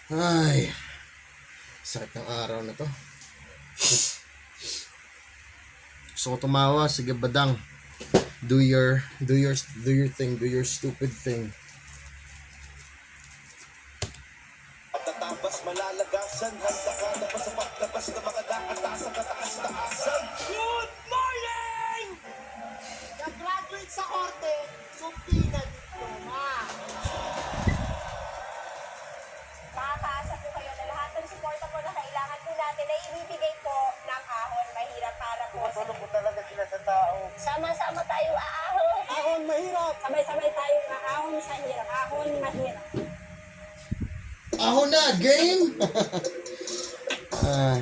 Ay, sakit ng araw na to. Gusto ko tumawa, sige badang. Do your thing, do your stupid thing. Tatapos malalagasan, handa ka na pa sa paglabas na mga nakataas ang kataas-taasan. Good morning! Nag-graduate sa korte, supina diploma. Makakaasa po kayo na lahat ng suporta po na kailangan po natin ay ibibigay po ng ahon mahirap para po sa... Tulong ko talaga sila sa tao. Sama-sama tayo aahon. Ahon mahirap. Sabay-sabay tayo aahon sa hirap. Ahon mahirap. Ako na, game! Ah.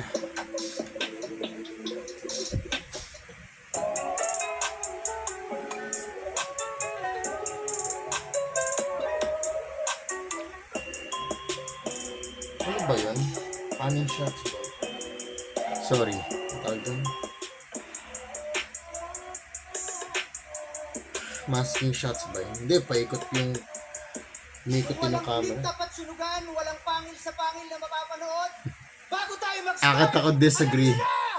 Ano ba yun? Aning shots ba? Sorry. Tawag dun. Masking shots ba yun? Hindi, paikot yung umikot din yung Walang camera. tapat sunugan, walang pangil sa pangil na mapapanood. Bago tayo mag-start, Akit ako disagree. alam niyo na!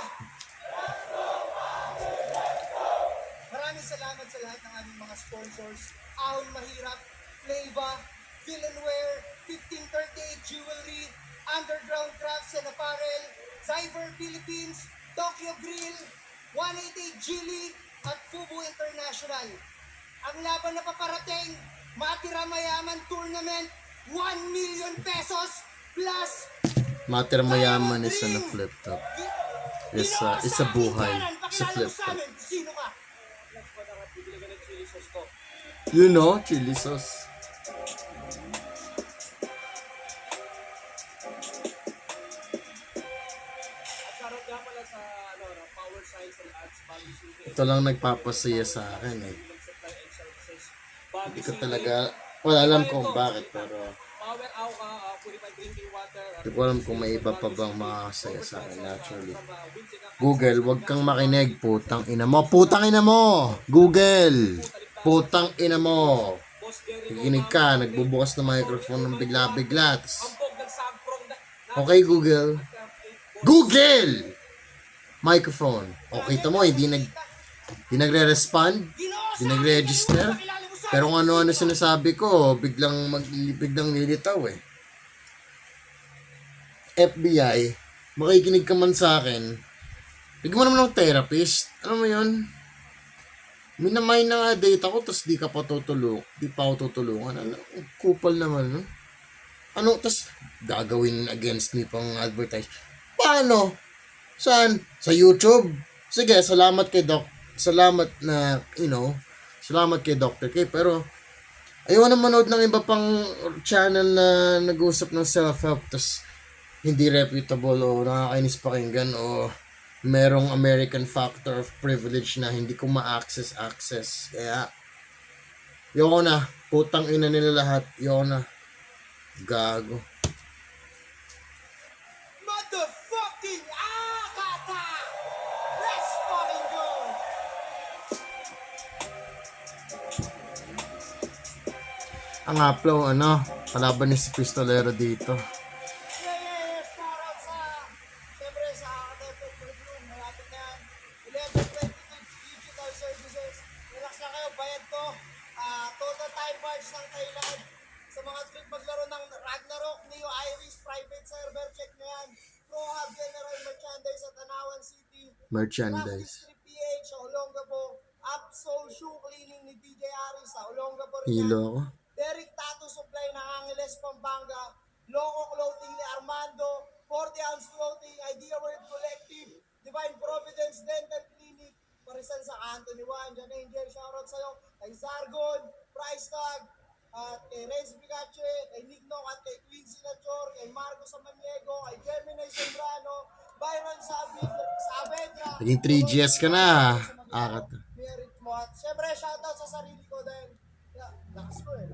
Maraming salamat sa lahat ng aming mga sponsors. Ahon Mahirap, Flava, Villanware, 1538 Jewelry, Underground Crafts and Apparel, Zyver Philippines, Tokyo Grill, 188 Gili, at Fubu International. Ang laban na paparating, Matira Mayaman Tournament, 1 million pesos plus Mater mayaman is na flip top. It's a buhay. It's a flip top. Sino ka? You know, chili sauce. Ito lang nagpapasaya sa akin eh. Hindi ko talaga, wala alam kung bakit pero hindi ko alam kung may iba pa bang makakasaya sa akin naturally. Google, wag kang makinig, putang ina mo. Putang ina mo! Google! Putang ina mo! Kikinig ka, nagbubukas ng microphone ng bigla-bigla. Okay, Google. Google! Microphone. Okay, ito mo, hindi nagre-respond, hindi nagre-register. Pero kung ano-ano sinasabi ko, biglang nilitaw eh. FBI, makikinig ka man sa akin, bigyan mo naman ng therapist. Ano mo yun? Minamay na nga data ko, tapos di ka pa tutulong. Di pa ako tutulungan. Ano? Kupal naman, no? Ano? Tapos gagawin against me pang advertise. Paano? Saan? Sa YouTube? Sige, salamat kay Doc. Salamat na, salamat kay Dr. K. Pero, ayaw na manood ng iba pang channel na nag-uusap ng self-help. Tapos, hindi reputable o nakakainis pakinggan o merong American factor of privilege na hindi ko ma-access. Kaya, yoko na. Putang ina nila lahat. Yoko na. Gago. Motherfucking Akata! Let's fucking go! Ang upload, kalaban ni si Pistolero dito. Shoutout sa, siyempre sa Akata Perfume, malapit na yan. 1122 Digital Services. Relax lang kayo, bayad ko. Total Time Parts ng Thailand. Sa mga trip maglaro ng Ragnarok, Neo Iris, private server, check na yan. Pro Hub General Merchandise sa Tanawan City. Merchandise. Craft PH sa Olongapo. Absol Shoe Cleaning ni DJ Aris sa Olongapo rin yan. Hilo ako. Derek Tattoo Supply ng Angeles, Pampanga. Loco Clothing ni Armando. 40-ounce Clothing, Idea World Collective. Divine Providence Dental Clinic. Parisan sa Anthony Juan. Jan Angel, shoutout sa'yo. Kay Zargon, Price Tag. At kay Renz Picache, kay Nignok at kay Quincy Nachor, kay Marco Samaniego, kay Gemini Sembrano, Byron Saavedra. Naging 3GS ka na. Akat. Merit mo. At syempre, shoutout sa sarili ko dahil lakas ko eh.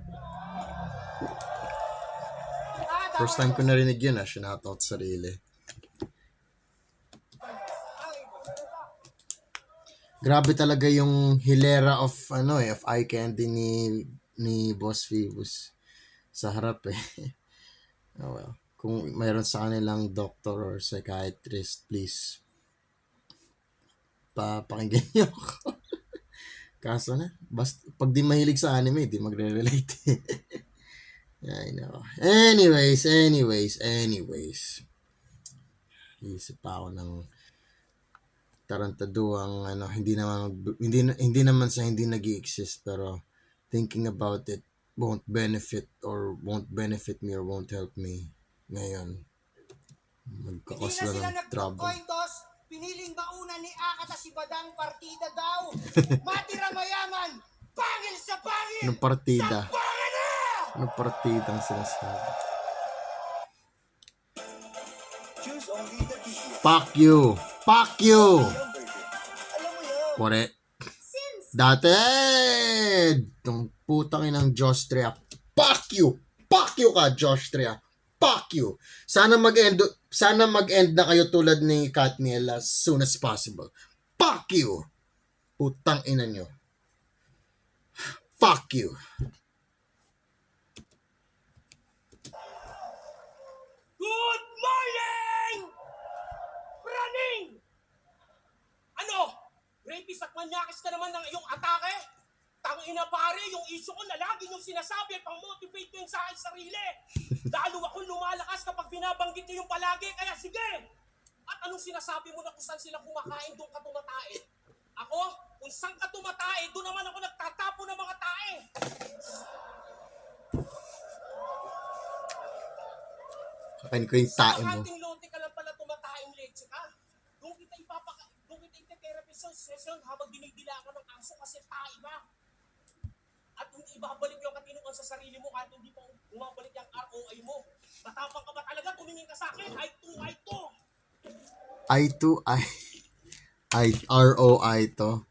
First time ko narinig yun, shoutout sarili. Grabe talaga yung hilera of eye candy ni Boss Phoebus sa harap eh. Oh well. kung mayroon sa kanilang doctor or psychiatrist, please, pakinggan niyo ako. Kaso na, basta, pag di mahilig sa anime, di magre-relate. Ay, nako. Anyways. Isip pa ako ng tarantaduang hindi naman sa hindi nag-exist, pero thinking about it won't benefit me or won't help me ngayon. Hindi Magkakos na lang sila ng trouble. nag-coin toss. Piniling bauna ni Akata si Badang partida daw. Matira mayaman. Pangil sa pangil. Anong partida? Pangil na! Anong partidang sinasabi? Choose only the easiest. Fuck you! Yung version. Alam mo yun. Kore. Dati! Itong putang inang Jostria. Fuck you! Fuck you ka, Jostria! Fuck you! Sana mag-end na kayo tulad ni Katniel as soon as possible. Fuck you! Putang ina nyo. Fuck you! Good morning! Running! Ano? Rapist at manyakis na naman ng iyong atake? Tangina pare, yung issue ko na lagi yung sinasabi pang motivate ko yung sa aking sarili. Lalo akong lumalakas kapag binabanggit niyo yung palagi, kaya sige! At anong sinasabi mo na kung saan sila kumakain doon ka tumatae? Ako? Kung saan ka tumatae, doon naman ako nagtatapo ng mga tae. Kapain ko yung tae mo. Sa lote ka lang pala tumataing leche ka. Doon kita ite-therapy session habang dinidila ka ng aso kasi tae ba? At kung ibabalik yung katinuan sa sarili mo kahit hindi pa bumabalik yung ROI mo. Matapang ka ba talaga? Tumingin ka sa akin. I2. ROI to.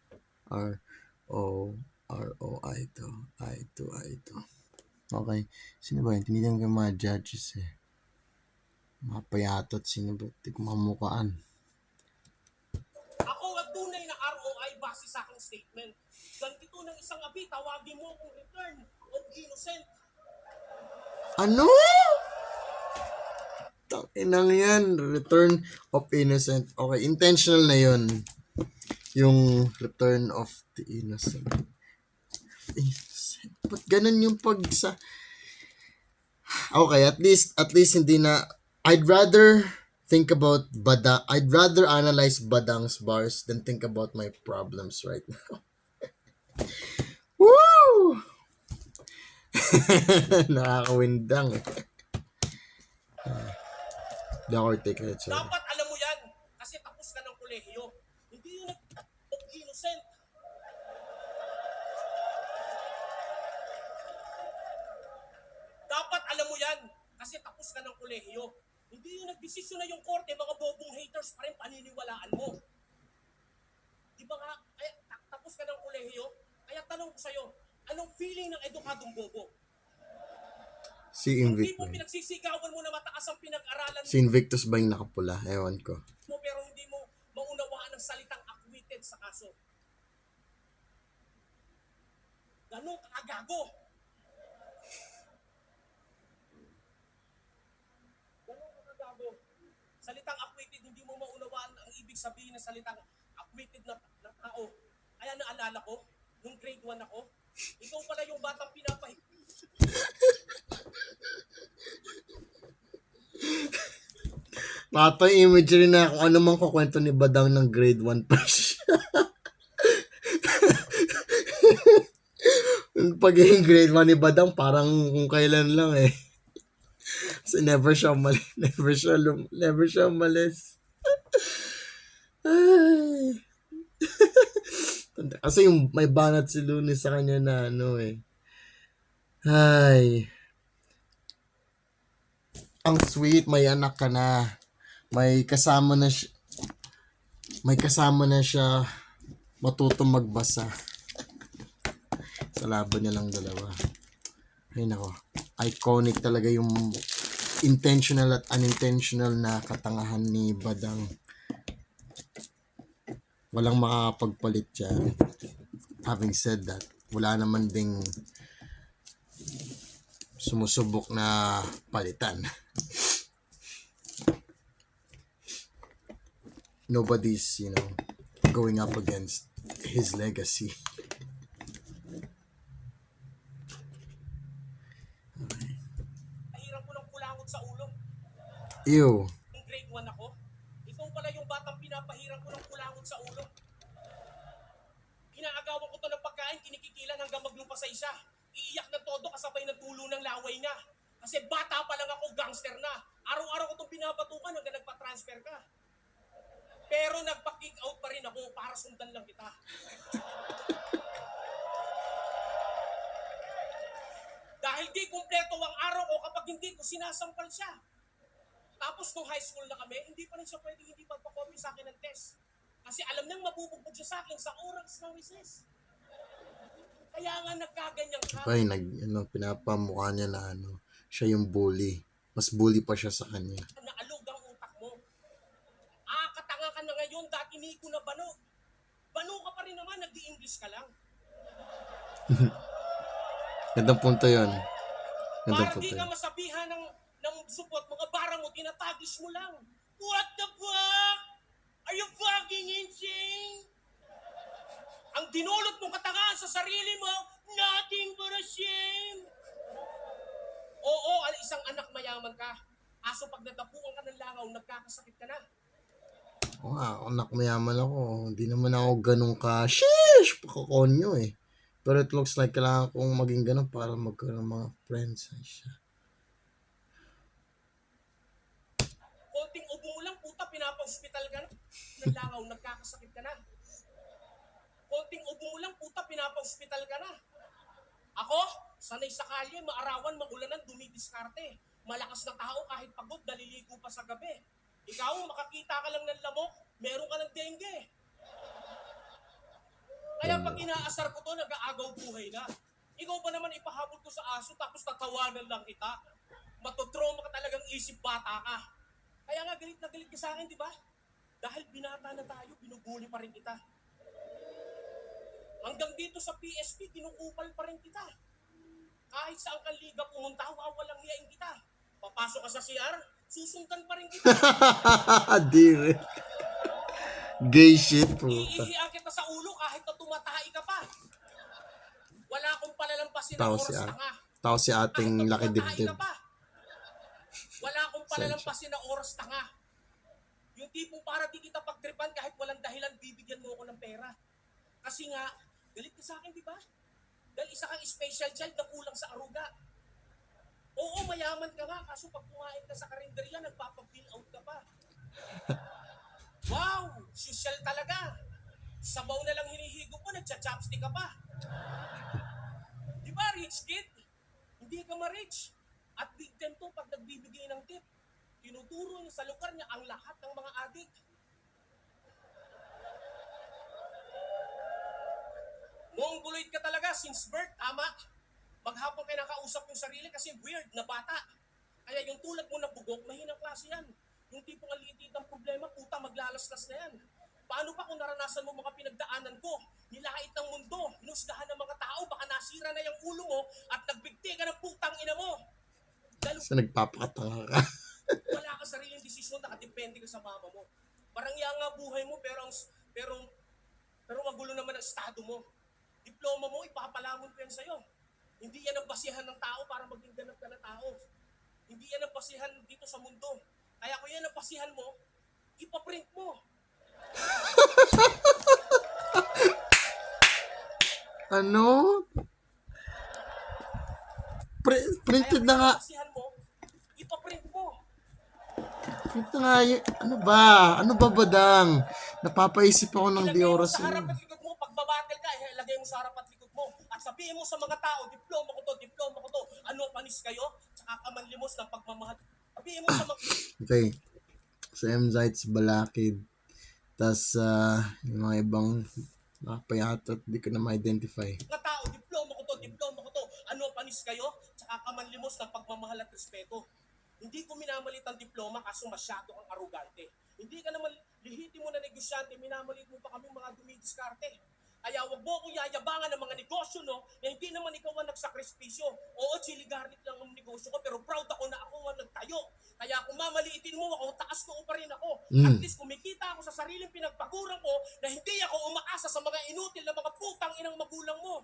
ROI to. I2. Okay. Sino ba yun? Tinilang ko yung mga judges eh. Mga payatot. Sino ba? Di ko mamukaan. Ako ang tunay na ROI base sa aking statement. Ganito ng isang abi, tawagin mo akong return of innocent. Ano? Takinang yan. Return of innocent. Okay, intentional na yun. Yung return of the innocent. Innocent. Ba't ganun yung pagsa... Okay, at least hindi na... I'd rather analyze Badang's bars than think about my problems right now. Woo! Nakakawindang eh. Di ako take it, sorry. Dapat alam mo yan kasi tapos ka ng kolehiyo. Hindi yung of innocent. Dapat alam mo yan kasi tapos ka ng kolehiyo. Hindi yung nagdesisyon na yung korte, mga bobong haters pa rin paniniwalaan mo. Di ba nga, kaya tapos ka ng kolehiyo? Kaya tanong ko sa'yo, anong feeling ng edukadong bobo? Si Hindi Invictus. mo pinagsisigawan mo na mataas ang pinag-aralan Si Invictus ba yung nakapula? Ewan ko. mo pero hindi mo maunawaan ang salitang acquitted sa kaso. Ganun kakagago. Salitang acquitted, hindi mo maunawaan ang ibig sabihin ng salitang acquitted na tao. Kaya naalala ko, nung grade 1 ako, ikaw pala yung batang pinapahiya. Papa, imagery na kung ano mang kukwento ni Badang ng grade 1 pa siya. Yung pagiging grade 1 ni Badang, parang kung kailan lang eh. Kasi never siya umalis. Ay. Kasi yung may banat si Looney sa kanya na ano eh. Ay. Ang sweet, may anak ka na. May kasama na siya matutong magbasa. Sa laban nilang dalawa. Ay nako. Iconic talaga yung intentional at unintentional na katangahan ni Badang. Walang makakapagpalit dyan. Having said that, wala naman ding sumusubok na palitan. nobody's, going up against his legacy. Pahiram ko ng kulangot sa ulo. Ew. Yung grade 1 ako, ikaw pala yung batang pinapahiram ko ng kulangot sa ulo. Inaagawan ko to ng pagkain, kinikikilan hanggang maglupa sa isa. Iiyak ng todo kasabay ng tulo ng laway niya. Kasi bata pa lang ako, gangster na. Araw-araw ko itong pinapatukan hanggang nagpa-transfer ka. Pero nagpa-kick out pa rin ako para sundan lang kita. Dahil di kumpleto ang araw ko kapag hindi ko sinasampal siya. Tapos nung high school na kami, hindi pa rin siya pwedeng hindi magpa-copy sa akin ng test. Kasi alam nang mabubugbog siya sa akin sa oras ng recess. Kaya nga nagkaganyan ka. Ay, pinapamukha niya na siya yung bully. Mas bully pa siya sa kanya. Naalog ang utak mo. Katanga ka na ngayon, dati hindi ko na bano. Bano ka pa rin naman, nag-i-English ka lang. Gandang punto yun. Gandang Para punto di ka yun. masabihan ng support, mga bara mo, tinatagis mo lang. What the fuck? Are you fucking insane? Ang dinulot mong katangahan sa sarili mo, nothing but a shame. Oo, isang anak mayaman ka. Aso pag nadapuan ka ng langaw, nagkakasakit ka na. Oo nga, anak mayaman ako. Hindi naman ako ganun ka, sheesh, pakakonyo eh. Pero it looks like kailangan kong maging ganun para magkaroon ng mga friends. Ay, siya. Konting ubo mo lang, puta, pinapa-hospital ka na. Ng langaw, nagkakasakit ka na. Konting ubo mo lang, puta, pinapa-hospital ka na. Ako, sanay sa kalye, maarawan, maulanan, dumidiskarte. Malakas na tao kahit pagod, naliligo pa sa gabi. Ikaw, makakita ka lang ng lamok, meron ka ng dengue. Kaya pag inaasar ko to, nag-aagaw buhay na. Ikaw ba naman ipahabol ko sa aso tapos tatawanan lang kita? Matotrauma ka talagang isip bata ka. Kaya nga galit na galit ka sa akin, di ba? Dahil binata na tayo, binubuli pa rin kita. Hanggang dito sa PSP, kinukupal pa rin kita. Kahit saan kang liga pumunta, wawalang hiyain kita. Papasok ka sa CR, susundan pa rin kita. Dire. Gay shit, puta. Iihiyan kita sa ulo kahit na tumatahi ka pa. Wala akong palalampasin na Tao oras si, tanga. tao si Kahit ating na laki tumatahi dibdib. ka pa. Wala akong palalampasin na oras tanga. Yung tipong para di kita pagtripan kahit walang dahilan, bibigyan mo ako ng pera. Kasi nga, galit ka sa akin, di ba? Dahil isa kang special child na kulang sa aruga. Oo, mayaman ka nga, kaso pag kumain ka sa karinderya, nagpapa-fill out ka pa. Wow, social talaga. Sabaw na lang hinihigo mo, nagcha-chopstick ka pa. Di ba, rich kid? Hindi ka ma-rich. At big time to pag nagbibigay ng tip. Tinuturo niya sa lugar niya ang lahat ng mga adik. Mongoloid ka talaga since birth, tama? Maghapon kayo nakausap yung sarili kasi weird na bata. Kaya yung tulad mo na bugok, mahinang klase yan. Yung tipong alitit ang problema, puta, maglalaslas na yan. Paano pa kung naranasan mo mga pinagdaanan ko? Nilait ng mundo, hinusgahan ng mga tao, baka nasira na yung ulo mo at nagbigti ka ng putang ina mo. Dahil So, nagpapakatanga ka. wala ka sariling desisyon, nakadepende ka sa mama mo. Parang yan nga buhay mo, pero magulo naman ang estado mo. Diploma mo, ipapalamon ko yan sa'yo. Hindi yan ang basihan ng tao para maging ganap ka na tao. Hindi yan ang basihan dito sa mundo. Kaya kung yan ang basihan mo, ipaprint mo. Ano? Printed na nga. Kaya kung yan ang basihan mo, ipaprint mo. Print na nga yun. Ano ba? Ano ba badang? Napapaisip ako ng di Ilagay mo oras sa harap yun. at likod mo, pag babattle ka, ilagay mo sa harap at likod mo. At sabihin mo sa mga tao, diploma ko to, ano, panis kayo? Tsaka kamanlimos ng pagmamahal. Sabihin mo sa mga Okay. So, M-Zites, Balakid. Tas, yung mga ibang payatot, di ko na ma-identify. tao, diploma ko to, ano, panis kayo? Tsaka kamanlimos ng pagmamahal at respeto. Hindi ko minamalit ang diploma kaso masyado kang arugante. Hindi ka naman lihitimo na negosyante, minamalit mo pa kami mga dumidiskarte. Kaya wag mo akong yayabangan ng mga negosyo, no, na hindi naman ikaw ang nagsakripisyo. Oo, chili garlic lang ang negosyo ko, pero proud ako na ako ang nagtayo. Kaya kung mamaliitin mo ako, taas ko pa rin ako. At least kumikita ako sa sariling pinagpaguran ko na hindi ako umaasa sa mga inutil na mga putang inang magulang mo.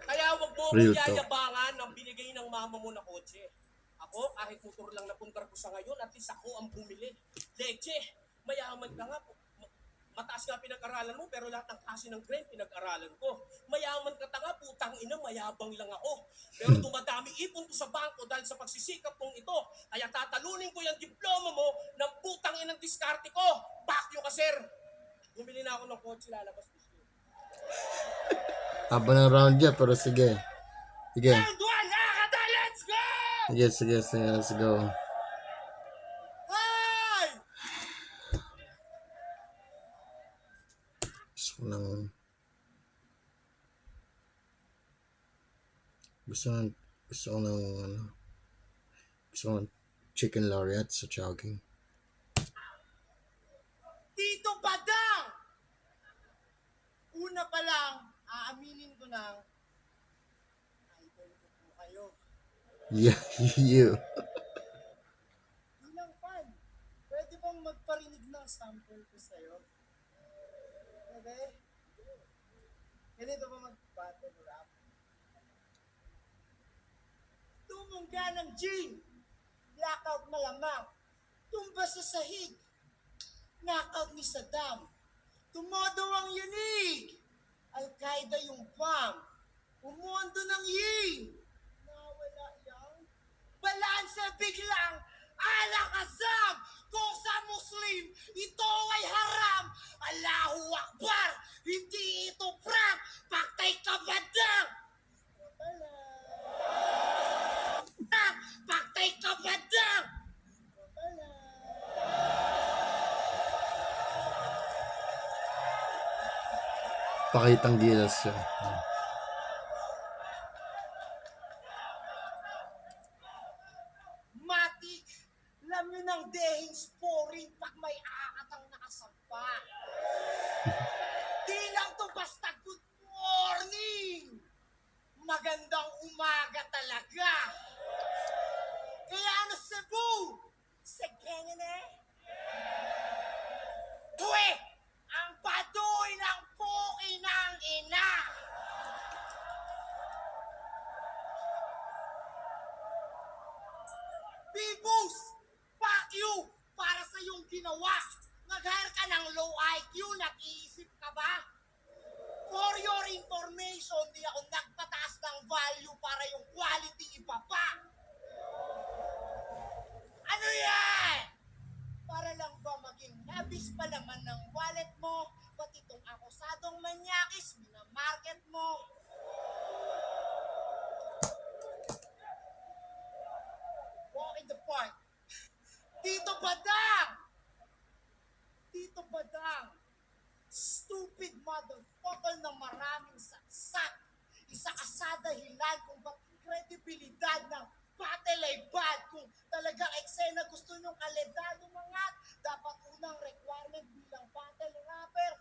Kaya wag mo Real akong talk. yayabangan ng binigay ng mama mo na kotse. Ako, kahit motor lang na pundar ko sa ngayon, at least ako ang bumili. Leche, mayaman ka nga. Mataas nga pinag-aralan mo, pero lahat ng klase ng grade pinag-aralan ko. Mayaman ka tanga, putang ina, mayabang lang ako. Pero dumadami ipon ko sa bangko dahil sa pagsisikap kong ito. Kaya tatalunin ko yung diploma mo ng putang inang diskarte ko. Bakyo ka, sir. Bumili na ako ng kotse, lalabas ko siya. Haba ng round dyan, pero sige. Sige. Round 1, nakakata, let's go! Sige, let's go. Hi! Gusto ko ng chicken laureate sa jogging. Tito Badang! Una pa lang, aaminin ko na, idol ko po kayo. Yeah, you. Bilang fan, pwede bang magparinig ng sample ko sa'yo? Pwede? Ganito ba mag-battle rap? Tumungga ng jean, blackout malamang, tumba sa sahig, knockout ni Saddam, tumodo ang yanig, Al-Qaeda yung bomb, umundo ng yin, nawala yang balanse biglang, alakasam, kung sa Muslim, ito ay haram, Allahu Akbar, hindi ito prank, paktay ka badang! Paktay ka badang! Pakitang gilas siya. Matik, alam nyo ng dehing sporing pag may aakatang nakasampa. Di lang to basta good morning. Magandang umaga talaga. Kaya ano Cebu? Sa ganyan eh. Uwe! Ang baduy ng puki ng ina! Bibus! Fuck you! Para sa iyong ginawa! Nag-hire ka ng low IQ, nag-iisip ka ba? For your information, di ako nagpataas ng value para yung quality iba pa. Ano yan? Para lang ba maging nabis pa laman ng wallet mo? Pati itong akusadong manyakis, minamarket mo. Walk in the park. Tito Badang! Tito Badang! Stupid motherfucker na maraming saksak. Isa ka sa dahilan kung bakit kredibilidad ng battle ay bad. Kung talagang eksena gusto nyong kalidad umangat, dapat unang requirement bilang battle rapper,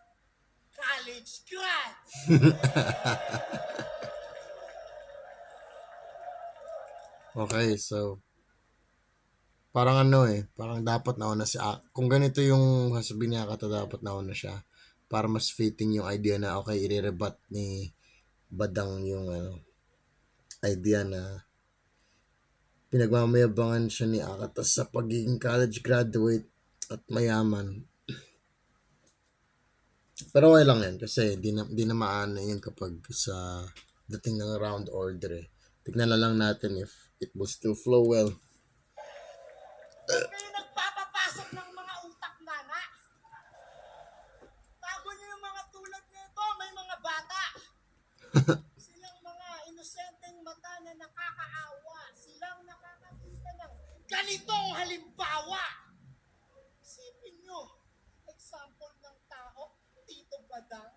college grad. Okay, so parang parang dapat nauna si kung ganito yung sasabihin niya kata dapat nauna siya para mas fitting yung idea na okay, i-rebat ni Badang yung idea na pinagmamayabangan siya ni Akata sa pagiging college graduate at mayaman. Pero okay lang yan kasi di na maana yun kapag sa dating ng round order eh. Tignan na lang natin if it will still flow well. Ba't kayo nagpapapasok ng mga utak nana? Tago niyo yung mga tulad nito, may mga bata. Silang mga inosenteng mata na nakakaawa. Silang nakakakita ng ganitong halimbawa. Isipin nyo, example ng tao, Tito Badang.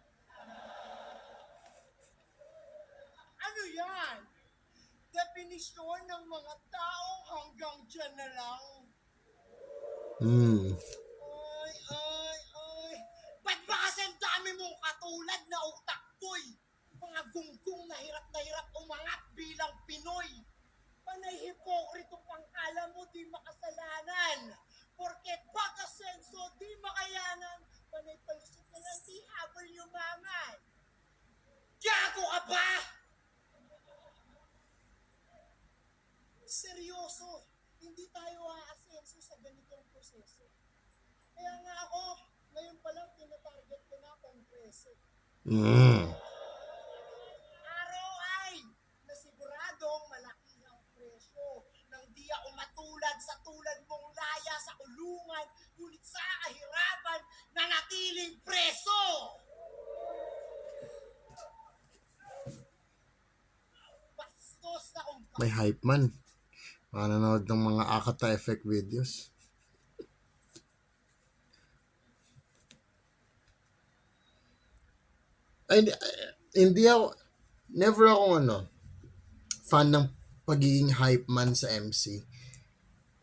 Ano yan? Definisyon ng mga tao hanggang dyan na lang. Ay. Ba't ba kasi ang dami mong katulad na utak boy? Mga gunggong na hirap umangat bilang Pinoy. Panay hipokrito pang kala mo di makasalanan. Porket baka senso di seryoso. Hindi tayo aasenso sa ganitong proseso. Kaya nga ako, ngayon pa lang tinatarget ko na Kongreso. ROI na siguradong malaki ang presyo nang di ako matulad sa tulad mong laya sa kulungan, ngunit sa kahirapan nanatiling preso. Bastos na kung May hype man. Nanonood ng mga Akata effect videos. Ay, hindi ako, never ako fan ng pagiging hype man sa MC.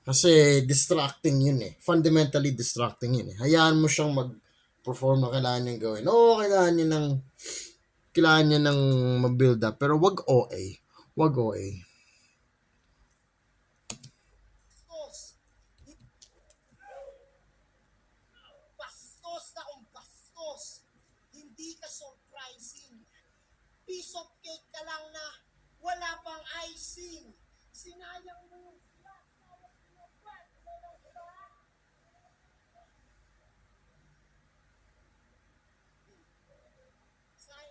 Kasi distracting yun eh. Fundamentally distracting yun eh. Hayaan mo siyang mag-perform na kailangan niyang gawin. Oo, kailangan niya ng mag-build up. Pero wag OA. Wag OA. bastos. Bastos na kung bastos. Hindi ka surprising. Piece of cake ka lang na wala pang icing. Sinayang mo yung flat. Sayang mo yung flat.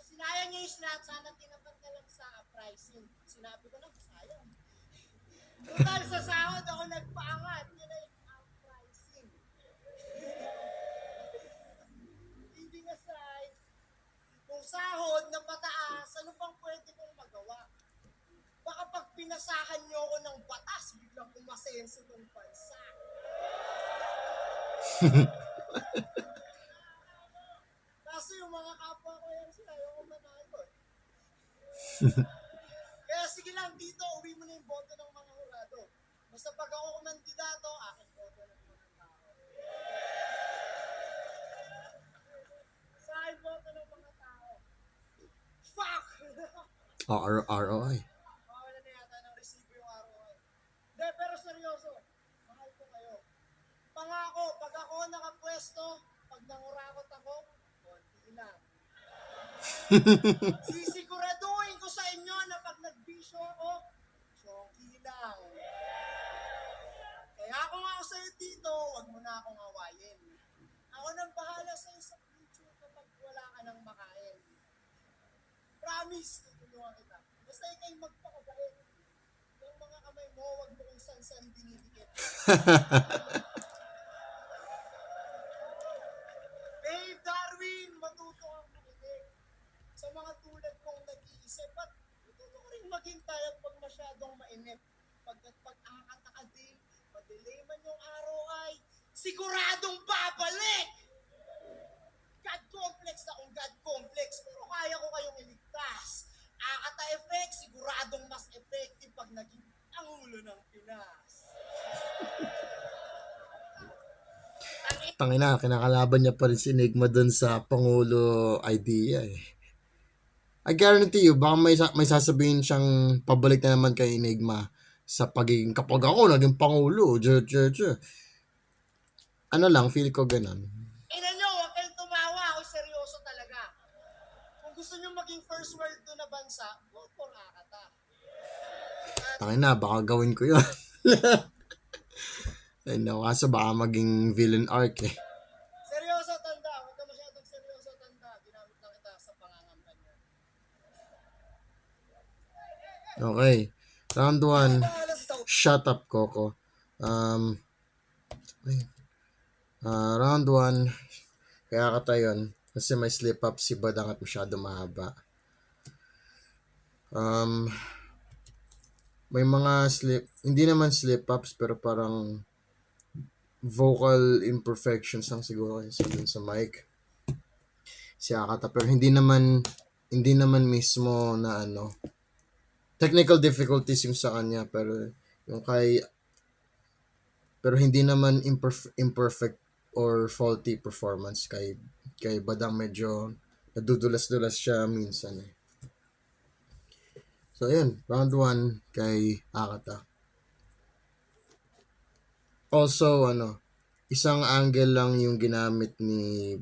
Sinayang niya yung slot. Sana tinapat na lang sa pricing. Sinabi ko lang, sayang. Total sa sahod ako nagpaangat. Yun ay ang pricing. Hindi na side. Kung sahod na pataas, ano pang pwede kong magawa? Baka pag pinasahan niyo ako ng batas, biglang umasenso ng bansa. Kasi yung mga kapwa ko yan sila, yung manalo. Kaya sige lang dito, uwi mo na yung boto ng mga hurado. Basta pag ako kumandidato, akin boto ng mga tao. Sa akin boto ng mga tao. Fuck! ROI. Mawala na yata ng resibo yung ROI. Hindi, pero seryoso. Mahal ko kayo. Pangako, pag ako nakapwesto, pag nangurakot ako, konti lang. Sisiguraduhin ko sa inyo na pag nagbisyo ako, chonky lang. Kaya ako nga ako sa'yo dito, wag mo na akong awayin. Ako nang bahala sa'yo sa future kapag wala ka nang makain. Promise, tutulungan kita. Basta ikay magpakabait. Yung mga kamay mo, wag mo kung san-san dinidikit. Babe Darwin, matuto kang makinig. Sa mga tulad kong nag-iisip at matuto ko rin maghintay at pag masyadong mainit. Pag akat din, madelay man yung ROI, siguradong babalik! God complex na kung God complex, pero kaya ko kayong iligtas. Akata effect, siguradong mas effective pag naging Pangulo ng Pinas. Tangina, kinakalaban niya pa rin si Enigma dun sa Pangulo idea eh. I guarantee you, baka may sasabihin siyang pabalik na naman kay Enigma sa pagiging kapag ako naging Pangulo. Ano lang, feel ko ganun. Ina nyo, huwag kayong tumawa. Ako seryoso talaga. Kung gusto nyo maging first world to na bansa, vote for Akata. Tangina, baka gawin ko yun. Ay no, kaso baka maging villain arc eh. Seryoso, tanda. Huwag ka masyadong seryoso, tanda. Ginamit lang kita sa pangangampanya. Okay. Round 1. Shut up, Coco. Round 1. Kaya kata yun. Kasi may slip up si Badang at masyado mahaba. May mga hindi naman slip ups, pero parang vocal imperfections lang siguro kasi dun sa mic. Si Akata, pero hindi naman mismo na technical difficulties yung sa kanya, pero hindi naman imperfect or faulty performance kay Badang. Medyo nadudulas-dulas siya minsan eh. So yun, round 1 kay Akata. Also isang angle lang yung ginamit ni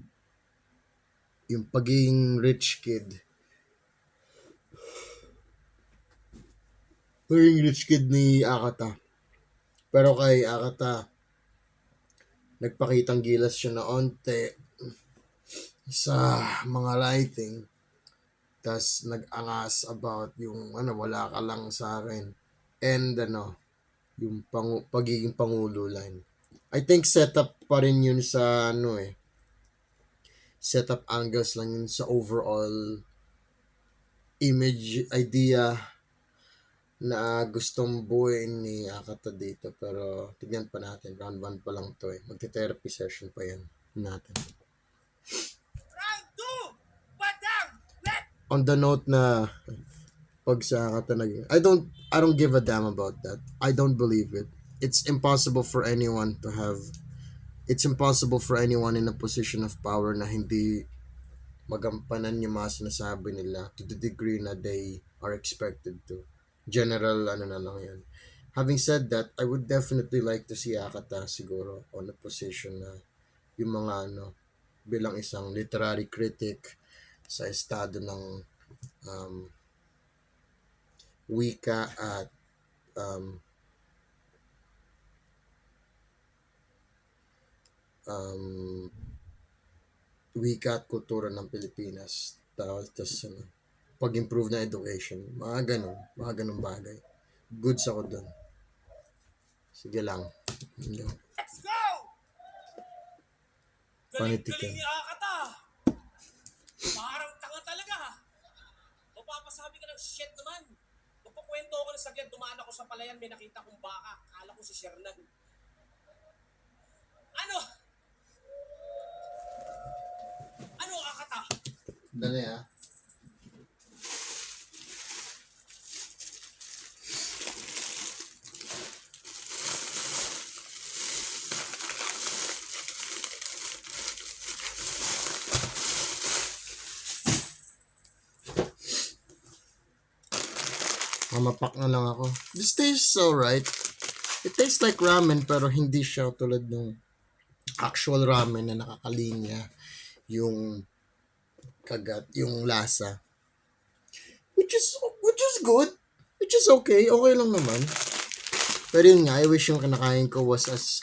yung pagiging rich kid. naging rich kid ni Akata. Pero kay Akata, nagpakitang gilas siya na onte sa mga writing. Tas nag-angas about yung wala ka lang sa akin. And yung pagiging pangulo line. I think setup pa rin yun sa setup angles lang yun sa overall image idea na gustong buuin ni Akata dito. Pero tignan pa natin, round 1 pa lang to magte-therapy session pa yan natin. Round 2! Badang! Let! On the note na pag sa Akata naging, I don't give a damn about that. I don't believe it. It's impossible for anyone in a position of power na hindi magampanan yung mga sinasabi nila to the degree na they are expected to. General, na lang yan. Having said that, I would definitely like to see Akata siguro on a position na yung mga bilang isang literary critic sa estado ng wika at wika at kultura ng Pilipinas. Tapos pag-improve na education. Mga ganun bagay. Goods ako dun. Sige lang. Let's go! Panitikin. Galing ni Akata. Parang tanga talaga. Mapapasabi ka ng shit naman. Magpakwento ako ng saglit. Dumaan ako sa palayan. May nakita kong baka. Kala ko si Shernan. Ano, Akata? Dali Mamapak na lang ako. This tastes alright. It tastes like ramen pero hindi siya tulad ng actual ramen na nakakalinya yung kagat, yung lasa. Which is good. Which is okay. Okay lang naman. Pero yun nga, I wish yung kinakain ko was as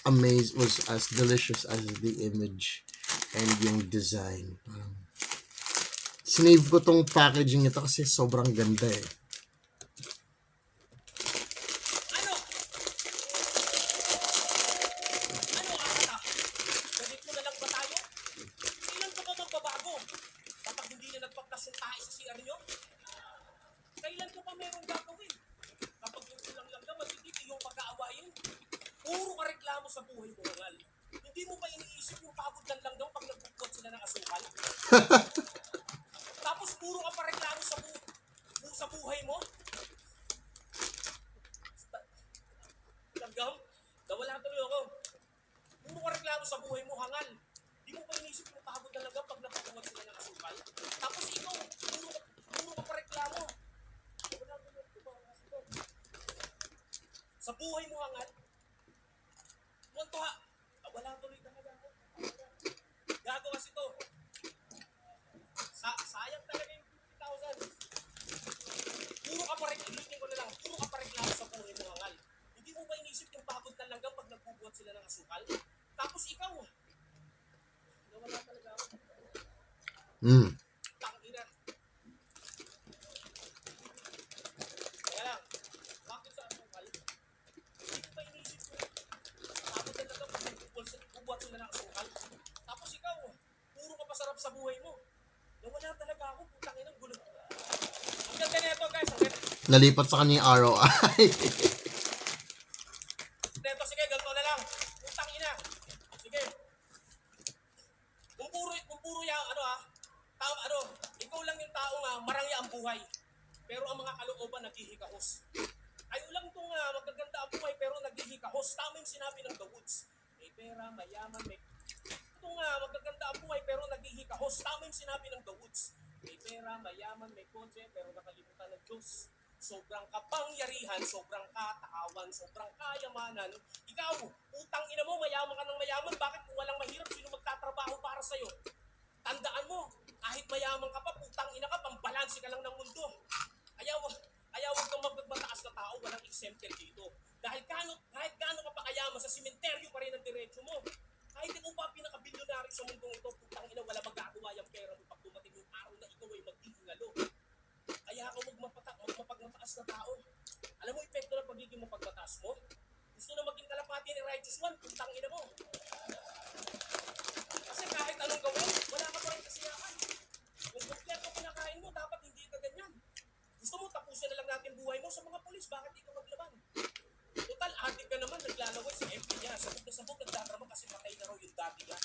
delicious as the image and yung design. Sinave ko tong packaging nito kasi sobrang ganda Ano, Akata? Ganit mo na lang ba tayo? Kailan ka ba magbabago? Kapag hindi na nagpagtas yung tae sa CR nyo? Kailan ko pa merong gagawin? Kapag yung silang lang naman, hindi yung pag-aawayin. Puro ka reklamo sa buhay mo, Rangal. Hindi mo ba iniisip yung pagod lang daw pag nagbubuhat sila ng asukal? Tapos puro ka pa reklamo sa buhay mo? Langgam, nawala tuloy ako. Puro ka reklamo sa buhay mo, Hangal. Di mo ba iniisip yung pagod na lang pag nagbubuhat sila ng asukal? Tapos ikaw, puro ka pa reklamo. Sa buhay mo, Hangal. Punto ha. Wala tuloy talaga ako. Gago kasi to. Sayang talaga yung 50,000. Puro ka pa rin, ilitin ko na lang, puro ka pa rin klaro sa buhay mo, Hangal. Hindi mo ba inisip yung pagod na langgam pag nagbubuhat sila ng asukal? Tapos ikaw, nawala talaga ako. Tangina. Kaya lang, bakit sa asukal? Hindi mo ba inisip yung pagod na langgam pag nagbubuhat sila ng asukal? Tapos ikaw, puro ka pasarap sa buhay mo. Nawala talaga ako, putang inang gulo. Ang ganda nito, guys. Nalipat sa kanya yung ROI. Neto, sige, ganito na lang. Putang ina. Sige. Kung puro yan, ikaw lang yung taong marangya ang buhay. Pero ang mga kalooban naghihikahos. Kayo lang itong magaganda ang buhay pero naghihikahos. Tama yung sinabi ng The Woods. May pera, mayaman, may... Itong magaganda ang buhay pero naghihikahos. Tama yung sinabi ng The Woods. May pera, mayaman, may kotse, pero nakalimutan ng Diyos. Sobrang kapangyarihan, sobrang katakawan, sobrang kayamanan. Ikaw, utang ina mo, mayaman ka ng mayaman. Bakit kung walang mahirap, sino magtatrabaho para sa'yo? Tandaan mo, kahit mayaman ka pa, putang ina ka, pambalansi ka lang ng mundo. Ayaw kang magmataas na tao, walang exempted dito. Dahil kahit gaano ka pa kayaman sa simenteryo pa rin ang diretso mo. Kahit ikaw pa pinaka-bilyonaryo sa mundong ito, putang ina, wala magagawa yung pera mo pag dumating yung araw na ikaw ay magdihingalo. Kaya ako magmapagmataas na tao. Alam mo, epekto ng pagiging mapagmataas mo? Gusto na maging kalapati ni Righteous One, putang ina mo. Kasi kahit anong gawin, wala ka pa rin kasiyahan. Kung kompleto kinakain mo, dapat hindi ka ganyan. Gusto mo, tapusin na lang natin buhay mo sa mga pulis, bakit di ka maglaban? Total, adik ka naman, naglalaway sa MP niya. Sabog nagdadrama kasi patay na raw yung dati niya.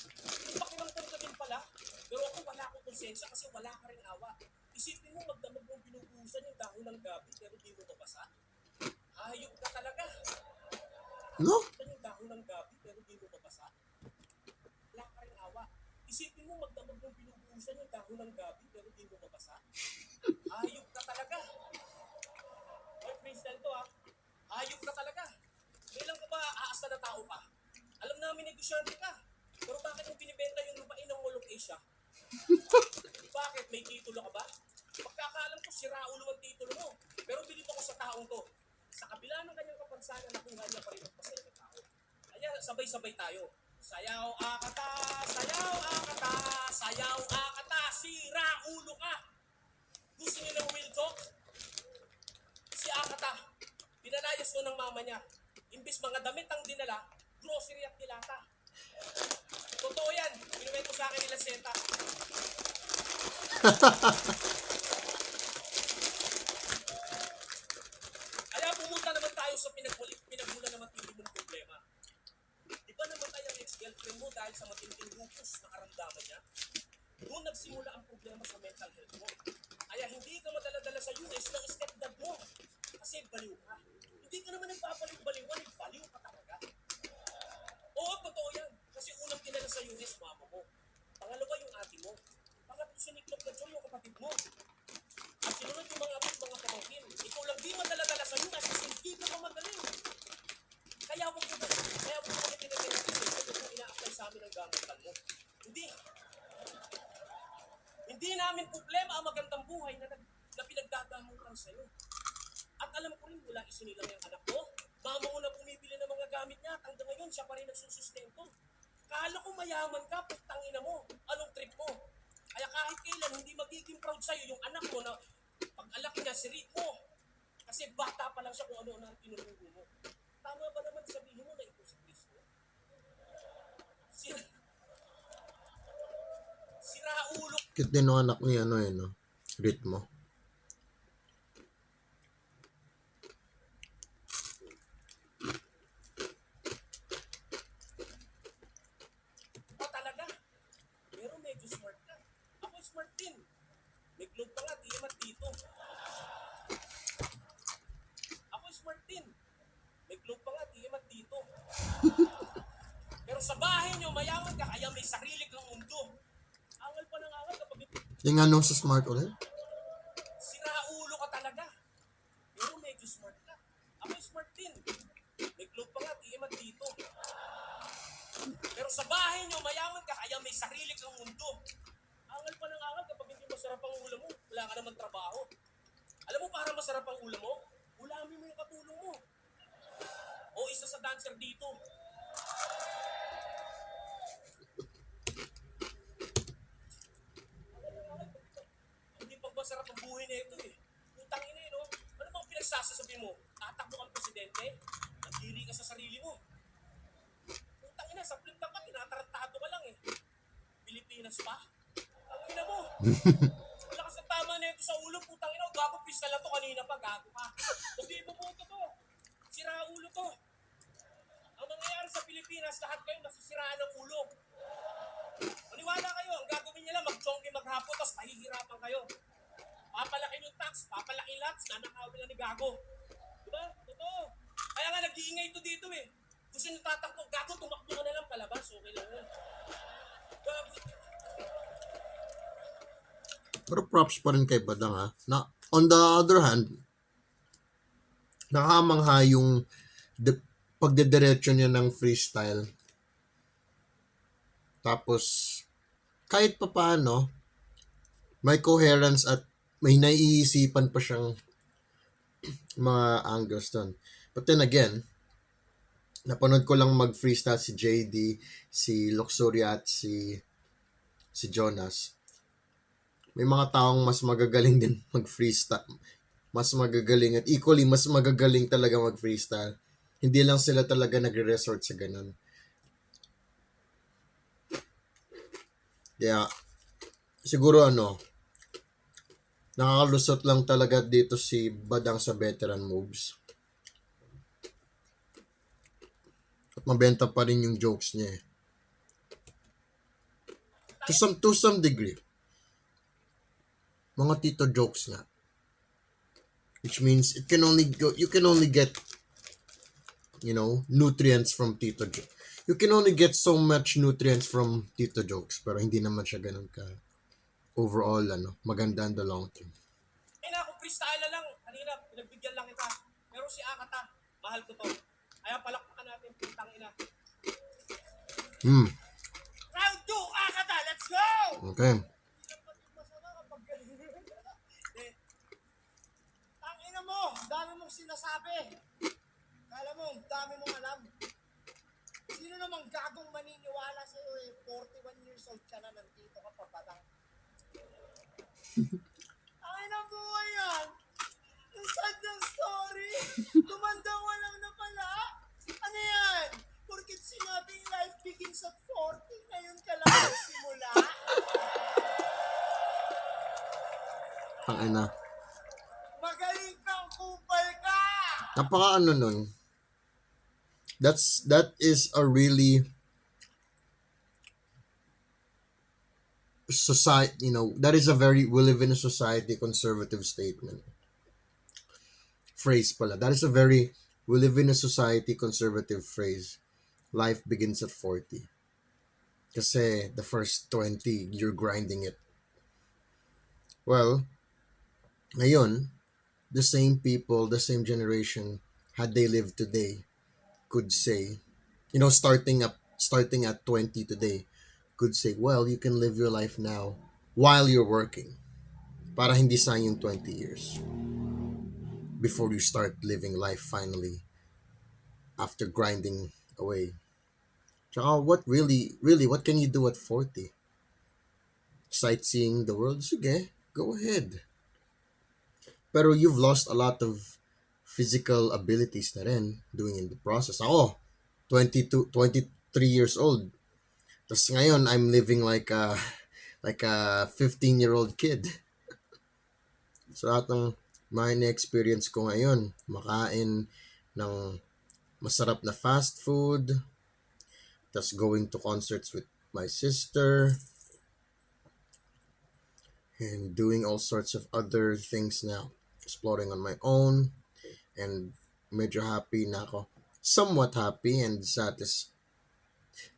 Pakiramdam ka din pala, pero ako wala akong konsensya kasi wala ka rin awa. Isipin mo, magdamag mong binubuhusan yung dahon ng gabi, pero di mo mabasa. Hayop ka talaga. No? Yung dahon ng gabi, pero di mo mabasa. Wala ka rin awa. Isipin mo, magdamag mong binubuhusan yung dahon ng gabi, pero di mo mabasa. Hayop ka talaga. Ay, freestyle to ha. Hayop ka talaga. Kailan ka ba aasta na tao ka? Alam namin negosyante ka. Pero bakit mo binibenta yung lupain ng Mall of Asia? Bakit? May titulo ka ba? Pagkakaalam ko, siraulo ang titulo mo. Pero bilib ako sa taong to. Sa kabila ng kanyang kapansanan, nakuha niya pa rin ang pasaya ng tao. Kaya sabay-sabay tayo. Sayaw akata, sayaw akata, sayaw akata, siraulo ka. Gusto niyo ng real talk? Si Akata, pinalayas to ng mama niya. Imbis mga damit ang dinala, grocery at dilata. Totoo yan, pinuwento sa akin nila Seta. Kaya pumunta naman tayo sa pinagmula naman tindi mong problema. Di ba namatay ang ex-girlfriend mo dahil sa matinding lupus na karamdaman niya? Doon nagsimula ang problema sa mental health mo. Kaya hindi ka madala-dala sa US ng stepdad mo. Kasi baliw ka. Hindi ka naman nagpapaliw-baliwan, baliw ka talaga. Oo, totoo yan. Kasi unang dinala sa US, mama mo. Pangalawa yung ate mo. Pangatlo siniklop na Joy yung kapatid mo. At sinunod yung mga apit, mga pamangkin. Ikaw lang di madala-dala sa US kasi hindi ka pa magaling. Kaya huwag mo kami pinag-therapy kung ina-apply sa amin ang gamutan mo. Hindi namin problema ang magandang buhay na pinagdadamutan sa'yo. At alam ko rin, wala isinilang yung anak mo. Mama mo na bumibili ng mga gamit niya at hanggang ngayon siya pa rin nagsusustento. Kala ko mayaman ka, putang ina mo. Anong trip mo? Kaya kahit kailan, hindi magiging proud sa'yo yung anak mo na pag-alak niya, sirit mo. Kasi bata pa lang siya kung ano ang tinuturo mo. Tama ba naman sabihin mo na ito si Cristo? Siraulo Cute din ng anak ni ano no? Ritmo. ka talaga. Pero medyo smart ka. Ako smart din. May globe pa nga, di mat dito. Ako smart din. May globe pa nga, di mat dito. Pero sa bahay nyo, mayaman ka, kaya may sarili kang mundo. Angal pa ng angal kapag Yung ano sa smart ulit? siraulo ka talaga. Pero medyo smart ka. Ako smart din. May globe pa nga, di mat dito. Pero sa bahay nyo, mayaman ka, kaya may sarili kang mundo. Angal pa ng angal kapag hindi masarap ang ulam mo, wala ka naman trabaho. Alam mo, para masarap ang ulam mo, ulamin mo yung katulong mo. O isa sa dancer dito. Hindi pag masarap ang buhay na ito eh. Putang ina no? Ano bang pinagsasasabi mo? Tatakbo kang presidente? Nagdiri ka sa sarili mo. Putang ina, sa flip ka, tinatarantado ka lang eh. Pilipinas pa? Ang ina mo. Wala ka sa tama na ito sa ulo, putang ina. Gago pista lang to kanina pa, gago ka. Hindi mo buto to. Sira ulo to. Ang mangyayari sa Pilipinas, lahat kayo nasisiraan ng ulo. Maniwala kayo, ang gagawin nila, mag-chonggi maghapon, tapos mahihirapan kayo. Papalaki yung tax, papalaki lots, nanakawin na ni Gago. Diba? Totoo. Kaya nga nag-iingay ito dito eh. Gusto nyo tatakbo, Gago, tumakbo ka na lang palabas, okay lang yun. Gago. Pero props pa rin kay Badang ha. Na, on the other hand, nakamangha yung pagdediretso niya ng freestyle. Tapos, kahit pa paano, may coherence at may naiisipan pa siyang mga angles dun. But then again, napanood ko lang mag-freestyle si JD, si Luxuria at si Jonas. May mga taong mas magagaling din mag-freestyle. Mas magagaling at equally mas magagaling talaga mag-freestyle. Hindi lang sila talaga nagre-resort sa ganun. Kaya, siguro nakakalusot lang talaga dito si Badang sa veteran moves. At mabenta pa rin yung jokes niya eh. To some degree. Mga tito jokes nga. Which means you can only get nutrients from tito jokes. You can only get so much nutrients from tito jokes, pero hindi naman siya ganun ka overall maganda in the long term. Ina, kung freestyle na lang, kanina, pinagbigyan lang kita. Pero si Akata, mahal ko to. Kaya palakpakan natin, pintang ina. Round 2, Akata, let's go! Okay. Tangina mo, dami mong sinasabi. Kala mo, dami mong alam. Sino namang gagong maniniwala sa'yo 41 years old ka na, nandito ka pa Badang. Ay na buhay yan. Ang sad ng story. Tumandang walang na pala. Ano yan? Porkit sinabing life begins at 40, ngayon ka lang nagsimula. Tangina. Magaling kang kupal ka. Napaka nun. That is a really society, that is a very we live in a society conservative statement. Phrase pala. That is a very we live in a society conservative phrase. Life begins at 40. Kasi the first 20, you're grinding it. Well, ngayon, the same people, the same generation, had they lived today, could say, starting at 20 today, could say, well, you can live your life now while you're working. Para hindi sayang yung 20 years before you start living life finally after grinding away. Tsaka what what can you do at 40? Sightseeing the world? Sige, go ahead. Pero you've lost a lot of physical abilities na rin doing in the process. Ako, 23 years old. Tapos ngayon, I'm living like a 15-year-old kid. So, lahat ng mga experience ko ngayon, makain ng masarap na fast food, tapos going to concerts with my sister, and doing all sorts of other things now. Exploring on my own, and medyo happy na ako. Somewhat happy and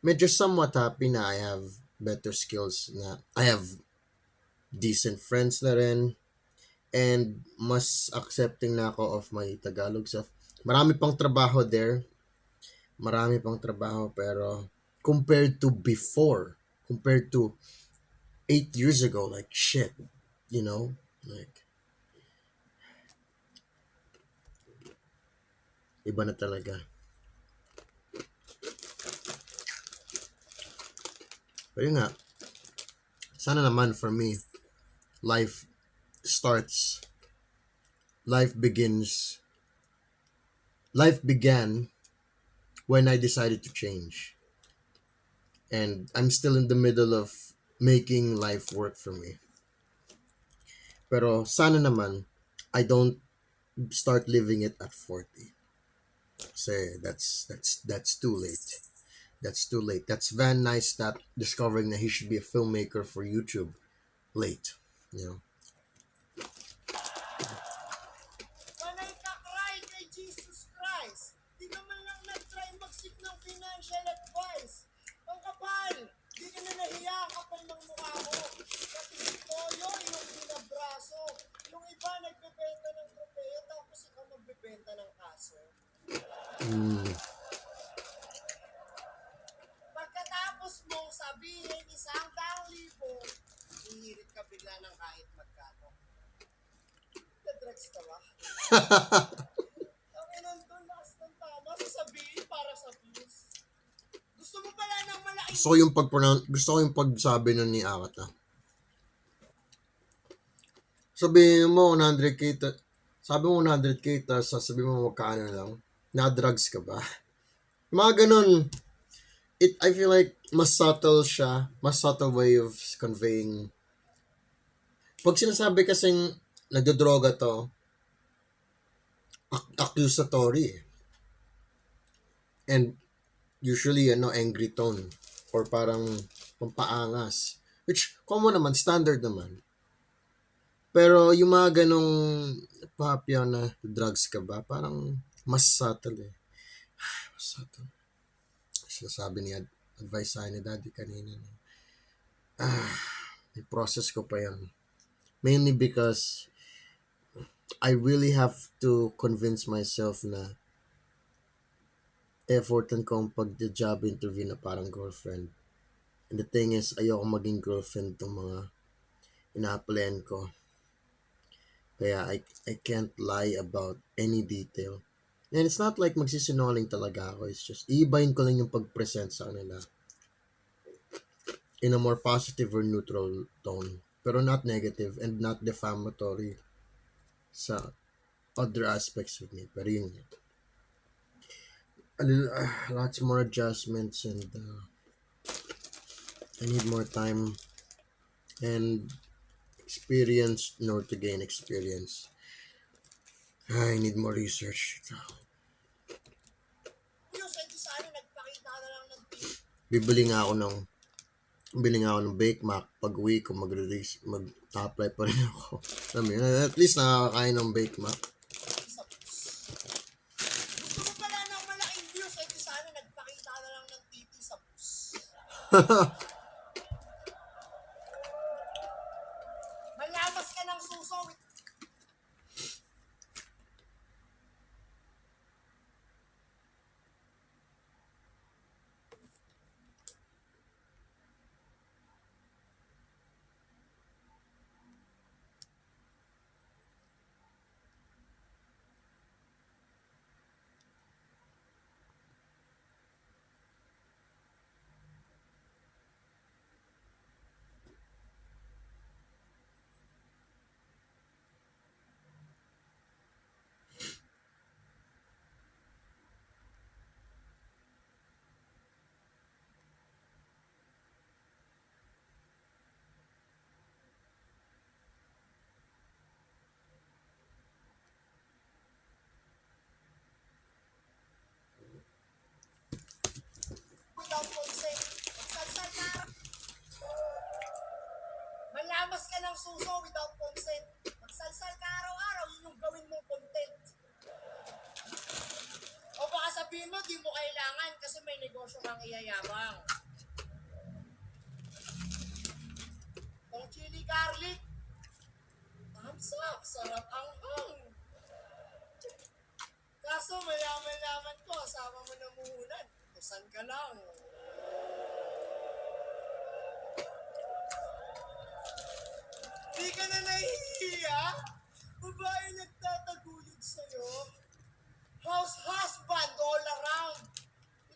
medyo somewhat happy na I have better skills na. I have decent friends na rin. And mas accepting na ako of my Tagalog self. Marami pang trabaho there. Marami pang trabaho pero compared to before, compared to 8 years ago, like shit, like iba na talaga. Pero yun nga, sana naman for me, life began when I decided to change. And I'm still in the middle of making life work for me. Pero sana naman, I don't start living it at 40. Kasi that's too late. That's too late. That's Van Neistat discovering that he should be a filmmaker for YouTube. Late, Panay ka cry kay Jesus Christ. Di ka man lang nag-try mag-seek ng financial advice. Ang kapal, di ka na nahiya kapal ng mukha mo. Kasi si Toyo yung binabraso. Yung iba nagbebenta ng tropeyo tapos ikaw magbebenta ng kaso. Pagkatapos mong sabihin 100,000, hihirit ka bigla ng kahit magkano. Na-drugs ka ba? Ang inan doon, lakas ng tama, sasabihin para sa views. Gusto mo pala ng malaking... Gusto ko yung pagsabi nun ni Akata. Sabihin mo 100k, sabi mo 100k, tapos sasabihin mo magkano lang. Na-drugs ka ba? Mga ganun. I feel like mas subtle siya. Mas subtle way of conveying. Pag sinasabi kasing nagdodroga to, accusatory eh. And usually, angry tone. Or parang pampaangas. Which, common naman, standard naman. Pero yung mga ganong papya na drugs ka ba, parang mas subtle eh. Mas subtle. Sabi niya, advice sa ni daddy kanina. May process ko pa yan. Mainly because I really have to convince myself na effortan ko ang pag-job interview na parang girlfriend. And the thing is, ayoko maging girlfriend tong mga ina-applyan ko. Kaya I can't lie about any detail. And it's not like magsisinungaling talaga ako. It's just, iibahin ko lang yung pag-present sa kanila in a more positive or neutral tone. Pero not negative and not defamatory sa other aspects of me. Pero yun yun. Lots more adjustments and I need more time and experience in order to gain experience. I need more research. Views, eh, di sana nagpakita na lang ng TV. Bili nga ako ng Bake Mac. Pag uwi ko, mag-apply pa rin ako. At least nakakain ng Bake Mac. Gusto mo pala ng malaking views, eh, di sana nagpakita na lang ng TV sa bus. Malamas ka ng suso with... without consent. Magsalsal ka. Malamas ka ng suso without consent. Magsalsal ka araw-araw, yun yung gawin mong content. O baka sabihin mo, di mo kailangan kasi may negosyo kang iyayabang. Ang chili garlic. Thumbs up, sarap ang Kaso mayaman-yaman ko, asama mo na muhunan. Kusan ka lang. Di ka na nahihiya? Babae nagtataguyod sa'yo? House husband all around.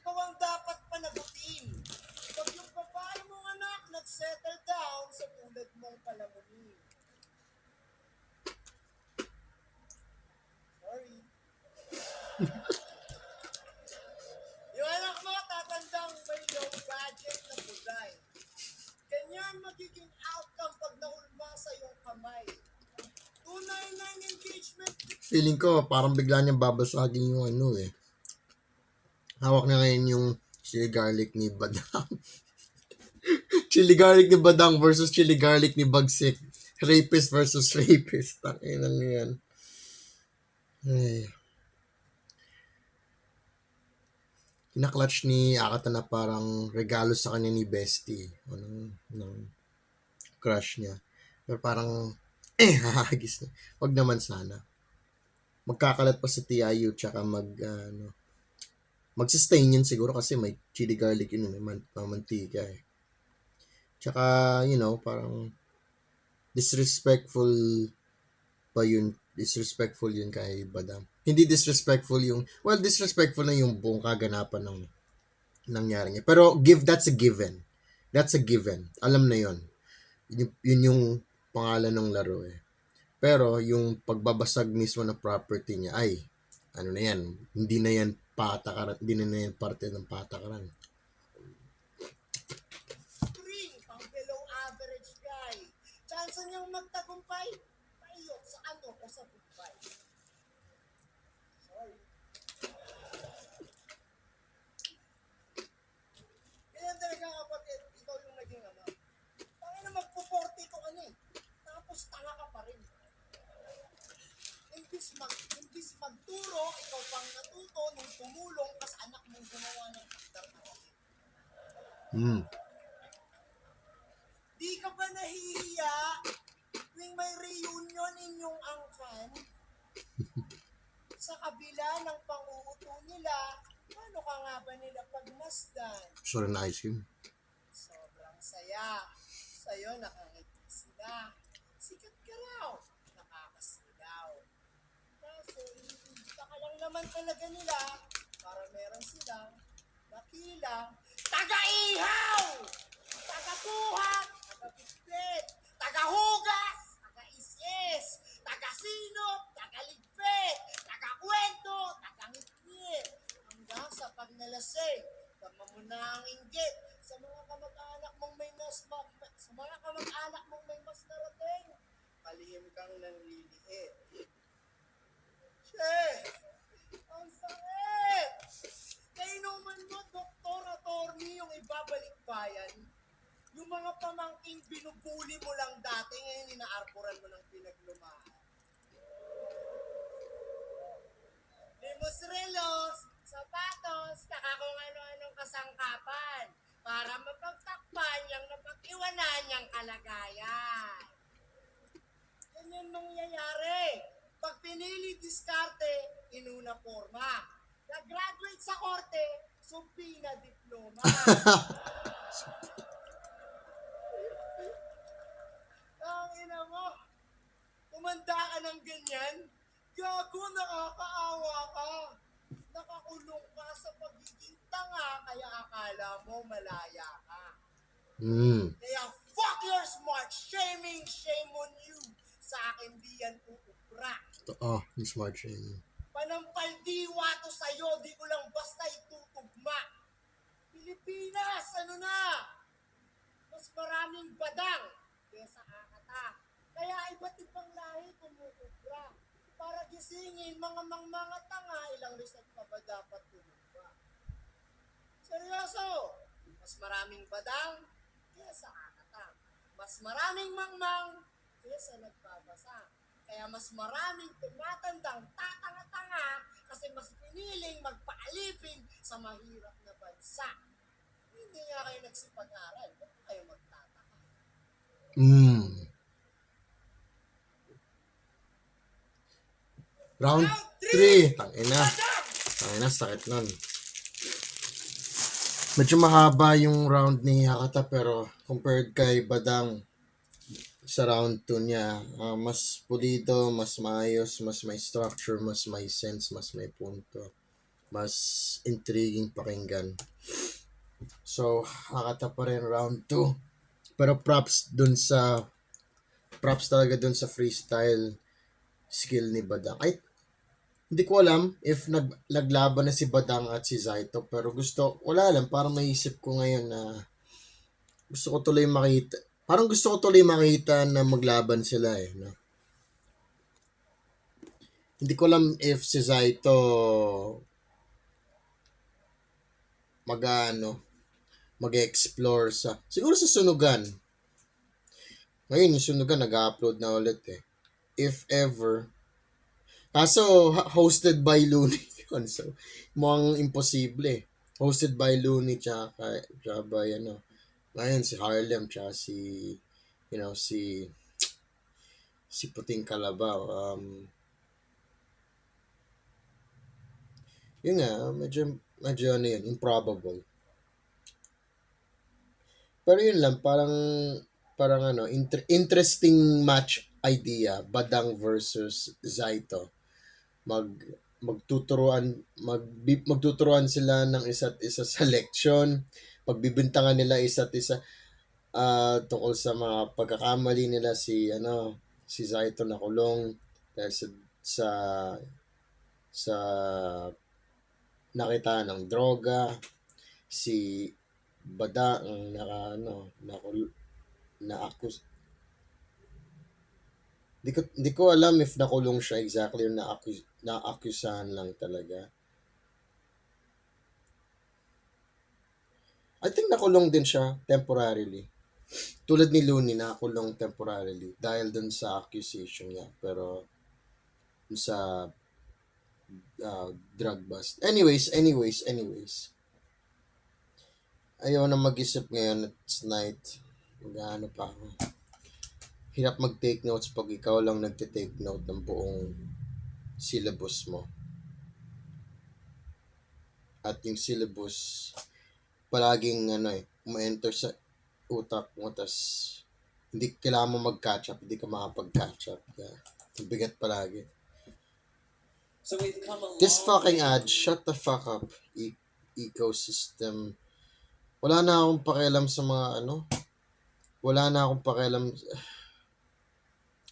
Ikaw ang dapat panagutin. Pag yung babae mong anak nag-settle down sa tulad mong palamunin. Sorry. Yung anak mo tatandang may low budget na buday. Ganyan magiging outcome pag naulma sa iyong kamay. 299 engagement. Feeling ko, parang bigla niyang babasagin yung Hawak na ngayon yung chili garlic ni Badang. Chili garlic ni Badang versus chili garlic ni Bagsik. Rapist versus rapist. Takinan niyo yan. Ay. Kinaklatch ni Akata na parang regalo sa kanya ni Bestie. Ng crush niya. Pero parang, hahagis na. Wag naman sana. Magkakalat pa sa TIU tsaka magsistain yun siguro kasi may chili garlic yun, may mantika eh. Tsaka, parang disrespectful pa yun Disrespectful yun kay Badam. Hindi disrespectful yung, well, disrespectful na yung buong kaganapan ng nangyari niya. Pero that's a given. That's a given. Alam na yon. Yun yung pangalan ng laro eh. Pero yung pagbabasag mismo ng property niya, ay, ano na yan, hindi na yan patakaran, hindi na yan parte ng patakaran. Three, pang below average guy. Chance niyang magtagumpay, paiyot sa ano o sa bumpay. Sorry. Ganyan talaga kapatid, ikaw yung naging ama. Tangin na magpo-40 to ka na eh. Tapos tanga ka pa rin. Imbis magturo, ikaw pang natuto nung tumulong kas anak mong gumawa ng takdang kapatid. Di ka ba nahihiya tuwing may reunion inyong angkan? Sa kabila ng pang-uuto nila, paano ka nga ba nila pagmasdan? Gusto rin na ice cream. Sobrang saya. Sa'yo nakangiti sila. Sikat ka raw. Nakakasigaw. Kaso, iniinta ka lang naman talaga nila para meron silang dakilang taga-ihaw! Taga-buhat! Taga-bitbit! Taga-hugas! Taga-isis! Taga-sinop! Taga-ligpit! Taga-kwento! Taga-ngitngit! Hanggang sa pag nalasing, tama mo na ang inggit sa mga kamag-anak mong may mas narating. Palihim kang nanliliit. Che! Ang sakit! Kainuman mo, doktor, attorney, yung ibabalik bayan. Yung mga pamangking binubuli mo lang dati, ngayon inaarboran mo ng pinaglumahan. Limos relos, sapatos, saka kung ano-anong kasangkapan para mapagtakpan yung napag-iwanan niyang kalagayan. Ganyan mangyayari. Pag pinili diskarte, inuna forma. Nag-graduate sa korte, sumpi na diploma. Ang ina mo, kumanda ka ng ganyan, gago, nakakaawa ka. Nakakulong ka sa pagiging tanga, kaya akala mo malaya ka. Kaya fuck your smart shaming, shame on you. Sa akin di yan uubra. Yung smart shaming. Panampal diwa to sa'yo, di ko lang basta itutugma. Pilipinas, ano na? Mas maraming badang kesa kakata. Kaya iba't ibang lahi kumukubra. Para gisingin mga tanga, ilang reset pa ba dapat tumugba? Seryoso, mas maraming badang kesa kakata. Mas maraming mangmang kesa nagbabasa. Kaya mas maraming tumatandang tatanga-tanga kasi mas piniling magpaalipin sa mahirap na bansa. Hindi nga kayo nagsipag-aral, ba't kayo magtataka? Round 3. Tangina, sakit nun. Medyo mahaba yung round ni Hakata pero compared kay Badang sa round 2 niya, mas pulido, mas maayos, mas may structure, mas may sense, mas may punto. Mas intriguing pakinggan. So, Hakata pa rin round 2. Pero props talaga dun sa freestyle skill ni Badang. Ay, hindi ko alam if naglaban na si Badang at si Zaito, pero wala lang, parang naisip ko ngayon na gusto ko tuloy makita na maglaban sila eh. No? Hindi ko alam if si Zaito mag-explore siguro sa Sunugan. Ngayon yung Sunugan nag-upload na ulit eh. If ever. Kaso hosted by Looney yun. So, mukhang imposible. Hosted by Looney tsaka by ngayon si Harlem tsaka si Puting Kalabaw. Yun nga, medyo improbable. Pero yun lang, parang interesting match idea, Badang versus Zaito. Magtuturuan sila ng isa't isa sa leksyon, pagbibintangan nila isa't isa tungkol sa mga pagkakamali nila, si Zaito na kulong dahil sa sa nakita ng droga, si Bada ang Di ko alam if nakulong siya exactly or na-accusahan lang talaga. I think nakulong din siya temporarily. Tulad ni Looney, nakulong temporarily dahil dun sa accusation niya. Pero sa drug bust. Anyways. Ayaw na mag-isip ngayon. It's night. Mag-ano pa ako. Hirap mag-take notes pag ikaw lang nagte-take note ng buong syllabus mo. At yung syllabus, palaging ma-enter sa utak mo, tas hindi kailangan mo mag-catch up, hindi ka makapag-catch up. Ang bigat palagi. So we've come a This long fucking way. ad, shut the fuck up, ecosystem. Wala na akong pakialam sa mga wala na akong pakialam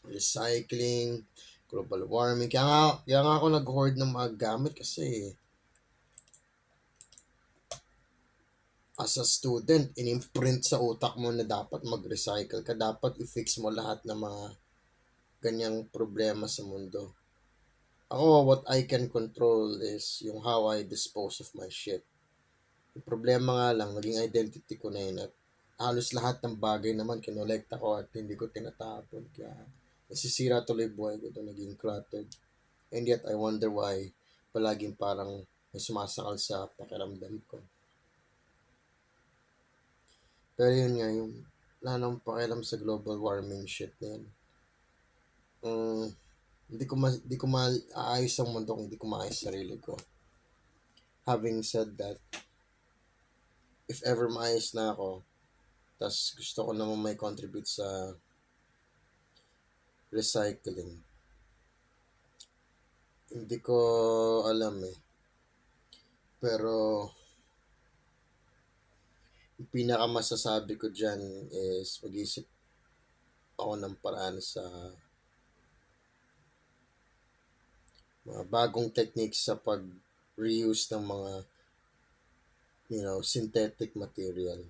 recycling, global warming. Kaya nga ako nag-hoard ng mga gamit kasi as a student, in-imprint sa utak mo na dapat mag-recycle ka. Dapat i-fix mo lahat ng mga ganyang problema sa mundo. Ako, what I can control is yung how I dispose of my shit. Yung problema nga lang, naging identity ko na yun at halos lahat ng bagay naman kinolekta ko at hindi ko tinatapon. Kaya nasisira tuloy buhay ko ito, naging cluttered. And yet, I wonder why palaging parang may sumasakal sa pakiramdam ko. Pero yun nga, yung wala nang pakialam sa global warming shit na yun. Hindi ko maayos ang mundo kung hindi ko maayos sarili ko. Having said that, if ever maayos na ako, tas gusto ko naman may contribute sa recycling. Hindi ko alam Pero, yung pinakamasasabi ko dyan is mag-isip ako ng paraan sa mga bagong techniques sa pag-reuse ng mga synthetic material.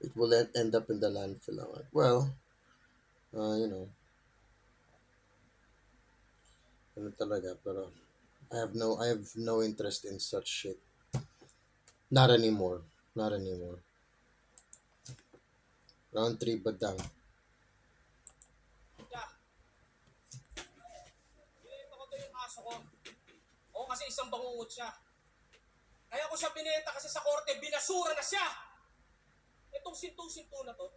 It will end up in the landfill. Well, talaga, pero I have no interest in such shit. Not anymore. Round 3 Badang. Binenta ko to yung aso ko. Oo, kasi isang bangungot siya. Kaya ko siya binenta kasi sa korte, binasura na siya. Itong sinto-sinto na to.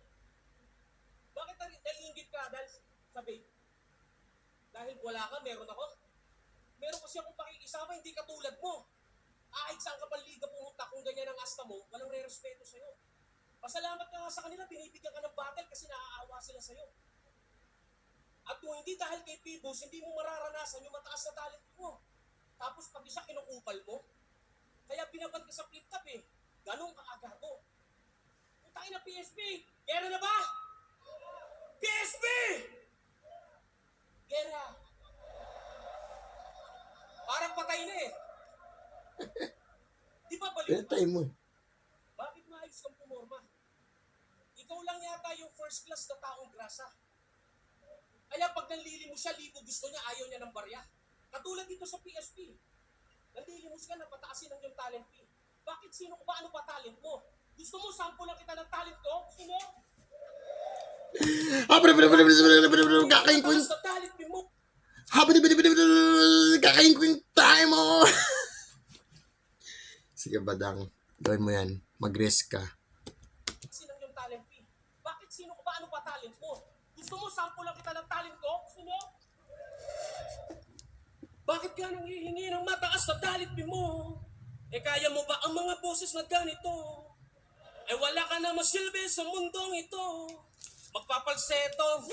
Bakit naiingit ka dahil sa babe? Dahil wala ka, meron ako. Meron kasi akong pakikisama, hindi katulad mo. Kahit saan ka panliga pumunta kung ganyan ang asta mo, walang re-respeto sa'yo. Pasalamat ka nga sa kanila, binibigyan ka ng battle kasi naaawa sila sa'yo. At kung hindi dahil kay Pibos, hindi mo mararanasan yung mataas na talent mo. Tapos pag isa kinukupal mo, kaya binabad ka sa flip-top Ganun ka agago. Tayo na PSP! Gera na ba? PSP! Gera! Parang patay na Di ba baliw ka? Pinatay mo. Bakit maayos kang pumorma? Ikaw lang yata yung first class na taong grasa. Kaya pag nanlilimos siya, libo gusto niya, ayaw niya ng barya. Katulad dito sa PSP. Nanlilimos ka na pataasin ang iyong talent fee. Bakit sino ko ba ano pa talent mo? Gusto mo sample lang kita ng talent ko? Gusto mo? Kakain ko yung Sa talent fee mo. Kakain ko yung time mo. Sige Badang, gawin mo yan. Mag-risk ka. Sino yung talent fee? Bakit sino ko ba ano pa talent mo? Gusto mo sample lang kita ng talent ko? Gusto mo? Bakit ka nang hihingi ng mataas na talent fee mo? kaya mo ba ang mga boses na ganito? Wala ka na masilbi sa mundong ito. Magpapalseto,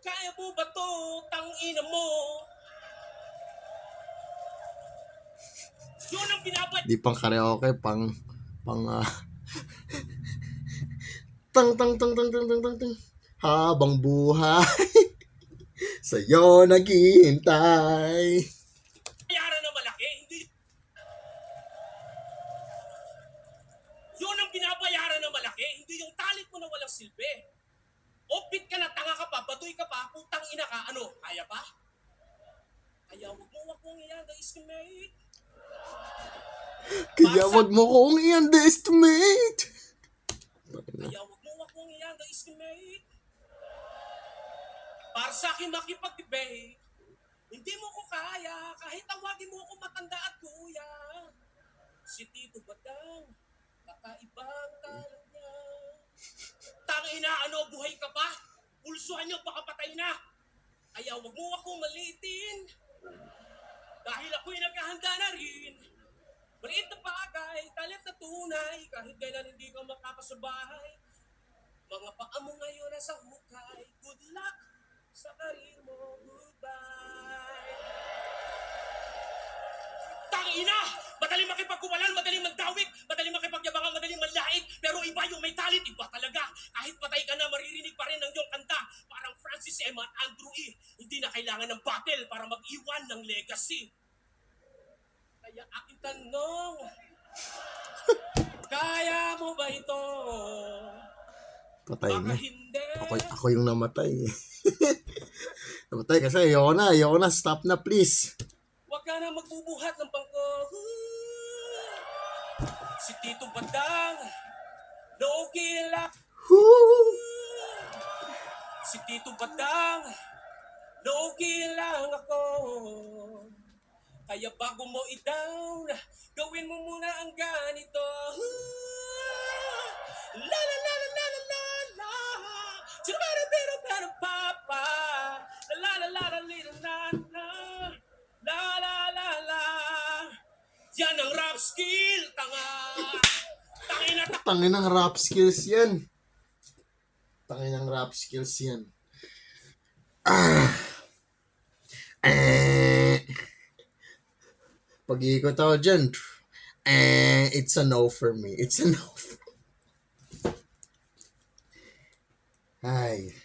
kaya mo ba to? Tangina mo. Yun ang binabay. Di pang karaoke, pang tang tang tang tang tang tang tang tang. Habang buhay sa'yo naghihintay. Bayaran na malaki, hindi. Yun ang binabayaran na malaki, hindi yung talent mo na walang silbi. Opit ka na, tanga ka pa, baduy ka pa, putang ina ka, ano, kaya pa? Kaya huwag mo akong i-underestimate. Kaya wag mo kong i-underestimate. Kaya huwag mo akong i-underestimate. Para sa akin makipag-debate, hindi mo ko kaya, kahit tawagin mo ako matanda at kuya. Si Tito Badang, kakaibang talent niya. Tangina, ano, buhay ka pa? Pulsuhan niyo, baka patay na. Kaya huwag mo akong maliitin. Dahil ako'y naghahanda na rin. Maliit na bagay, talent na tunay, kahit kailan hindi ka makakasabahay. Mga paa mo ngayon nasa hukay, good luck sa karir mo, goodbye. Tangina! Madaling makipagkuwalan, madaling magdawik, madaling makipagyabangan, madaling manlait, pero iba yung may talent, iba talaga. Kahit patay ka na, maririnig pa rin ng iyong kanta. Parang Francis M. at Andrew E. Hindi na kailangan ng battle para mag-iwan ng legacy. Kaya aking tanong, kaya mo ba ito? Patay Baka na. hindi. Ako yung namatay. Namatay kasi ayoko na. Stop na, please. Huwag ka na magbubuhat ng bangko. Si Tito Badang, low-key lang. Woo! Si Tito Badang, low-key lang ako. Kaya bago mo i-down, gawin mo muna ang ganito. La la la la la la la la. Chirabara pero pero papa. La la la la la la la. La la la la. Yan ang rap skill, tanga. Tangina ta. Tanginang rap skills yan. Pag-iikot ako dyan, it's a no for me. It's a no for me. Ay.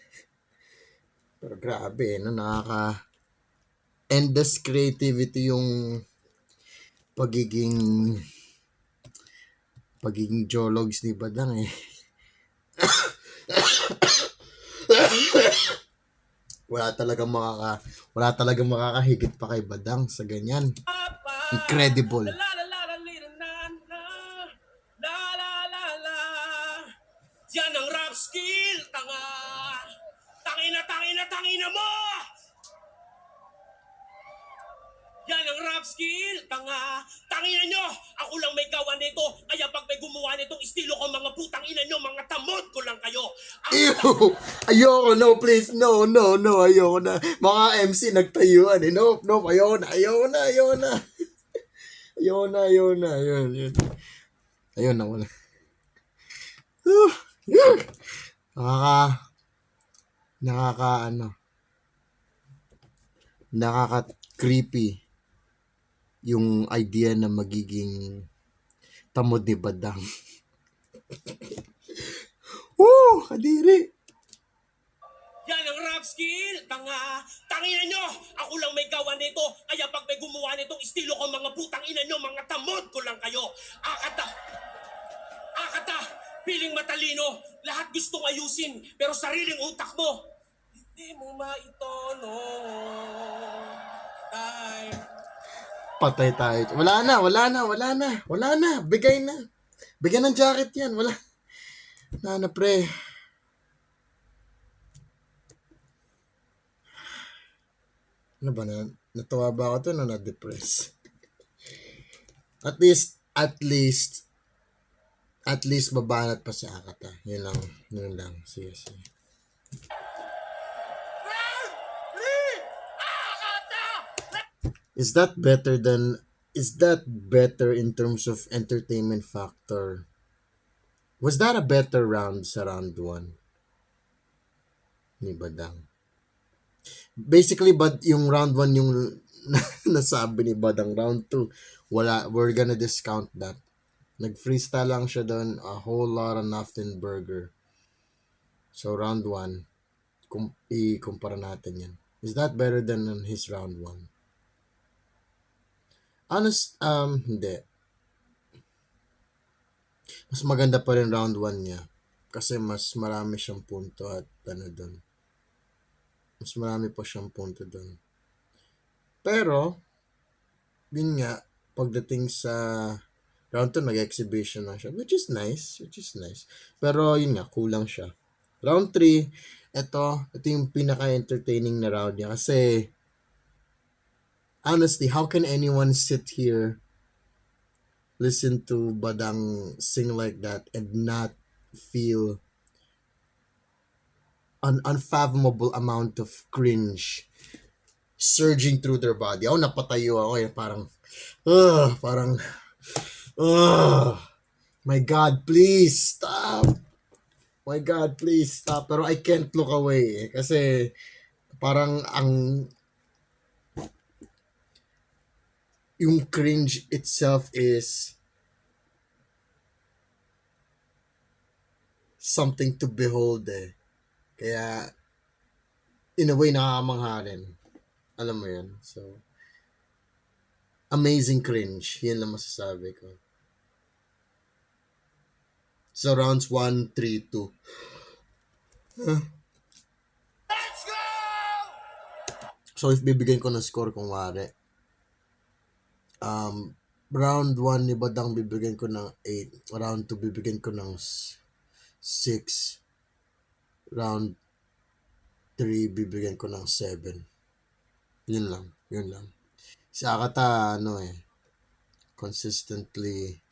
Pero grabe, no? Endless creativity yung pagiging jologs ni Badang eh. Wala talagang makakahigit pa kay Badang sa ganyan. Incredible. La la la la la la. La la la la. Yan ang rap skill, tanga. Tangina mo. Yan ang rap skill, tanga. Tangina nyo, ako lang may gawa nito. Kaya pag may gumawa nitong estilo ko, mga putang ina nyo, mga tamod ko lang kayo. Ew! Ayoko, no, please. No, ayoko na. Mga MC nagtayuan eh. Nope, ayoko na. Ayun na, wala. Nakaka-creepy yung idea na magiging tamod ni Badang. Woo! Kadiri! Yan ang rap skill, tanga. Tangina nyo, ako lang may gawa nito. Kaya pag may gumawa nitong estilo ko, mga putang ina nyo, mga tamod ko lang kayo. Akata, piling matalino, lahat gustong ayusin, pero sariling utak mo, hindi mo maitono. Time. Patay tayo. Wala na. Bigay na. Bigyan ng jacket yan. Wala na, pre. Ano ba na? Natawa ba ako to na na-depress? At least babanat pa si Akata. Yun lang. Sige. Is is that better in terms of entertainment factor? Was that a better round sa round 1 ni Badang? Basically, but yung round 1 yung nasabi ni Badang. Round 2, wala, we're gonna discount that. Nag-freestyle lang siya doon, a whole lot of nothing burger. So round 1, ikumpara natin yan. Is that better than on his round 1? Hindi. Mas maganda pa rin round 1 niya. Kasi mas marami siyang punto at doon. Mas marami pa siyang punto doon. Pero, yun nga, pagdating sa round 2, nag-exhibition lang siya. Which is nice. Pero, yun nga, kulang siya. Round 3, ito yung pinaka-entertaining na round niya. Kasi, honestly, how can anyone sit here, listen to Badang sing like that, and not feel an unfathomable amount of cringe surging through their body? Ako, napatayo ako eh. My God, please stop. My God, please stop. Pero I can't look away eh. Kasi parang yung cringe itself is something to behold eh. Kaya, in a way, nakakamangha rin. Alam mo yun? So, amazing cringe. Yan lang masasabi ko. So, rounds 1, 3, 2. Let's go! So, if bibigyan ko ng score kung wari, round 1 ni Badang bibigyan ko ng 8. Round 2 bibigyan ko ng 6. Round 3 bibigyan ko ng 7. Yun lang. Si Akata, consistently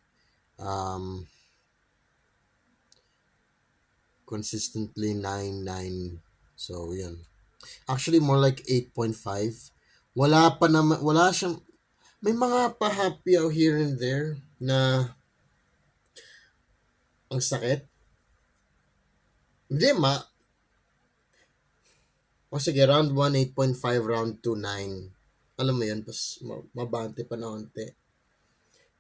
9. So, yun. Actually, more like 8.5. Wala siyang, may mga pa-happy out here and there na ang sakit. Hindi, o sige, round 1, 8.5, round 2, 9. Alam mo yun, pas mabante pa na konti.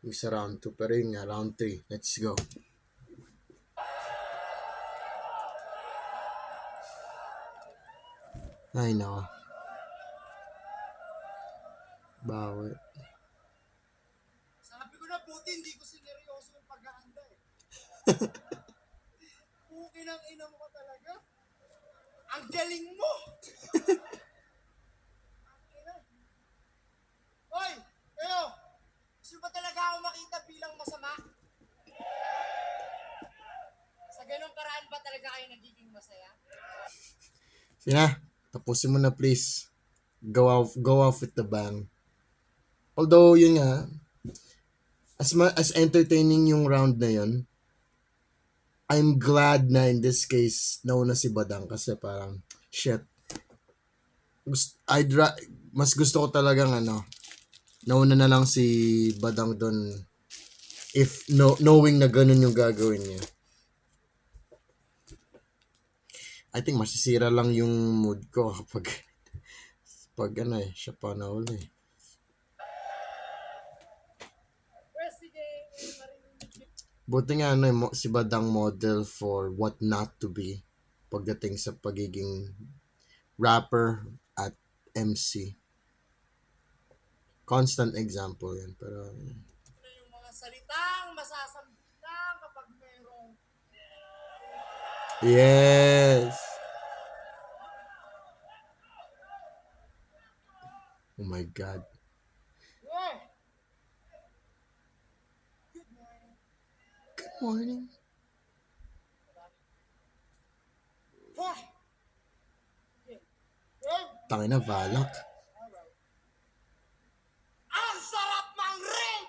Yung sa round 2, pero yun nga, round 3. Let's go. Ay, nako. Bawal. Sabi ko na, puti, hindi ko sineryoso yung paghahanda eh. Puki ng ina mo ka talaga. Ang galing mo! Hoy! Kayo! Gusto ba talaga ako makita bilang masama? Sa ganong paraan ba talaga kayo nagiging masaya? Sina, tapusin mo na please. Go off with the bang. Although, yun nga, as entertaining yung round na yun, I'm glad na in this case, nauna si Badang kasi parang, shit. Mas gusto ko talagang nauna na lang si Badang doon if knowing na ganun yung gagawin niya. I think masisira lang yung mood ko kapag siya pa nahuli. Buti nga si Badang model for what not to be pagdating sa pagiging rapper at MC. Constant example yan. Pero Yung mga salitang masasambitan kapag mayroong yes! Oh my God. Good morning. Tangin na, balak. ang sarap mang ring!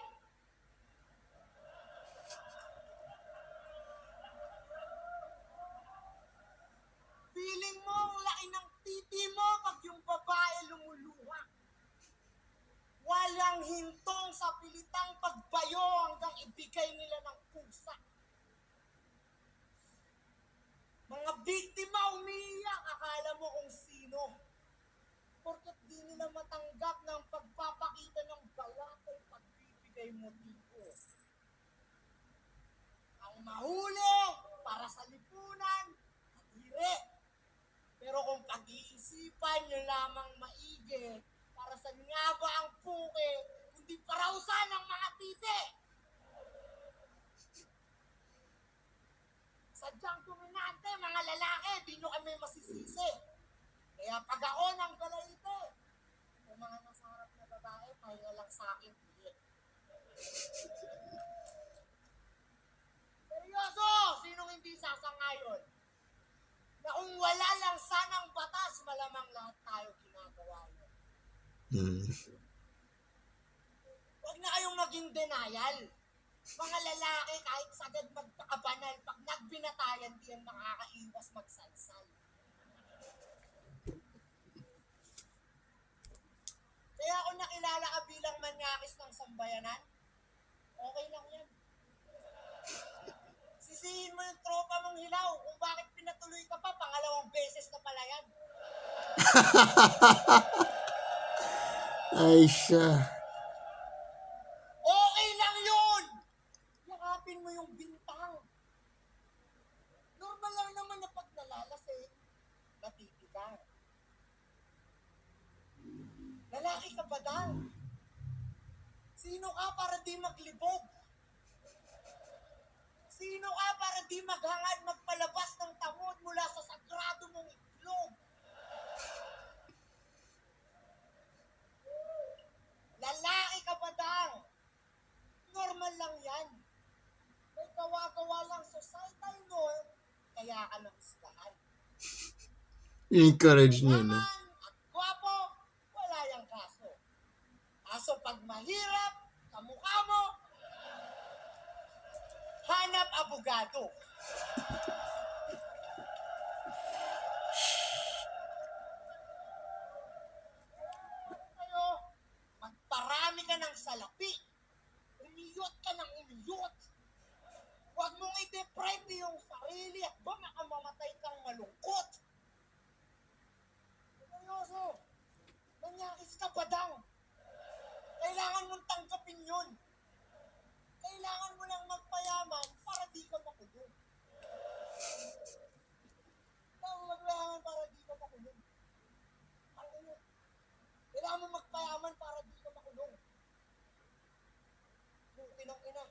Feeling mo ang laki ng titi mo pag yung babae lumuluha. Walang hintong sa Pilipinas. Pag-isipan nyo lamang maigi para sa nga ba ang puke, kundi parausan ng mga titi. Sadyang dominante, mga lalaki, di nyo kami masisisi. Kaya pag ako ng galaite, yung mga nasa harap na babae, pahinga lang sa akin, pilit. Seryoso! Sinong hindi sasangayon? Na kung wala lang sanang batas, malamang lahat tayo ginagawa yun. Huwag na kayong maging denial. Mga lalaki, kahit sagad magpakabanal, pag nagbinatayan, di yan makakaiwas magsalsal. Kaya kung nakilala ka bilang manyakis ng sambayanan, okay lang yan. Sisihin mo yung tropa mong hilaw kung bakit pinatuloy ka pa, pangalawang beses na pala yan. Ay siya. Okay lang yun! Yakapin mo yung bintang. Normal lang naman na pag nalalasing, natitigang. Lalaki ka ba daw? Sino ka para di maglibog? Sino ka para di maghangad magpalabas ng tamod mula sa sagrado mong itlog? Lalaki ka ba daw? Normal lang yan. May gawa-gawa lang societal norm, kaya ka nagustuhan. Encourage niya, no? Yaman at gwapo, wala yang kaso. Kaso pag mahirap, kamukha mo, hanap abogado. Kayo, magparami ka ng salapi. Umiyot ka ng umiyot. Huwag mong i-deprive yung sarili at baka mamatay kang malungkot. Seryoso, manyakis ka pa daw. Kailangan mong tanggapin yun. Kailangan mo lang magpayaman para di ka makulong. Kailangan mo magpayaman para di ka makulong. Ano? Kailangan mo magpayaman para di ka makulong. Kinong ina.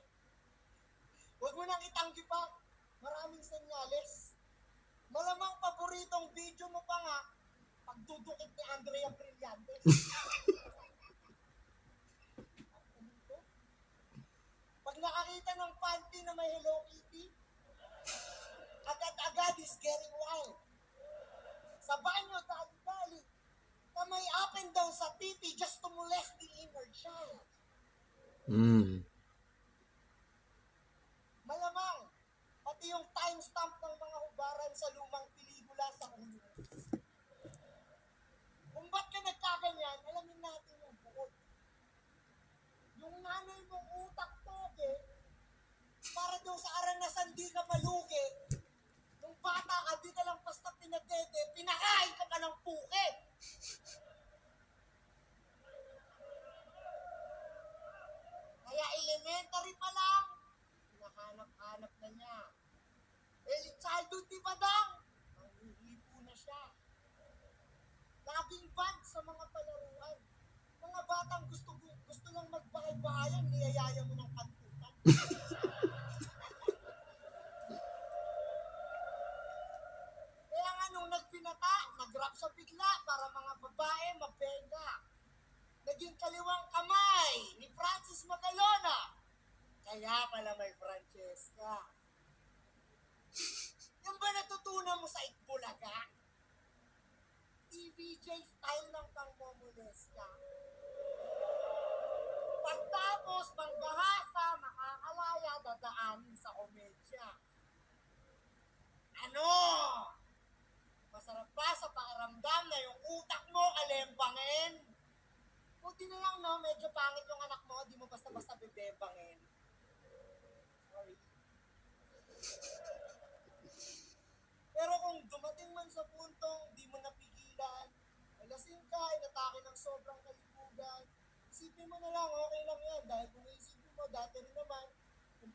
Huwag mo nang itanggi pa. Maraming senyales. Malamang paboritong video mo pa nga, pagdudukit ni Andrea Brillantes. Pag nakakita ng panty na may Hello Kitty, agad-agad is getting wild. Sa banyo, dali-dali, kamay up and down sa titi just to molest the inner child. Malamang, pati yung timestamp ng mga hubaran sa lumang pelikula sa ulo. Kung ba't ka nagkaganyan, alamin natin yung bukod. Yung nanay mong utak toge, para daw sa aranasan di ka malugi, nung bata ka, di ka lang basta pinadede, pinakain ka pa ng puke. Kaya elementary pa lang, hinahanap-hanap na niya. Early childhood, di ba daw? Nangihipo na siya. Laging bad sa mga palaruan. Mga batang gusto lang magbahay-bahayan, niyayaya mo ng kantutan. Kaya nga nung nagpinata, nag-rap sa bigla para mga babae mabenga. Naging kaliwang kamay ni Francis Magalona. Kaya pala may Francesca. Yung ba natutunan mo sa Itbulaga? TVJ style ng pangmomoleska. Pagtapos manggahasa, makakalaya, dadaanin sa komedya. Ano? Masarap ba sa pakiramdam na yung utak mo kalembangin? Buti na lang, no? Medyo pangit yung anak mo, di mo basta-basta bebebangin. Sorry. Pero kung dumating man sa puntong di mo napigilan, lasing ka, inatake ng sobrang kalibugan, isipin mo na lang, okay lang yan. Dahil kung isipin mo, dati rin naman, yung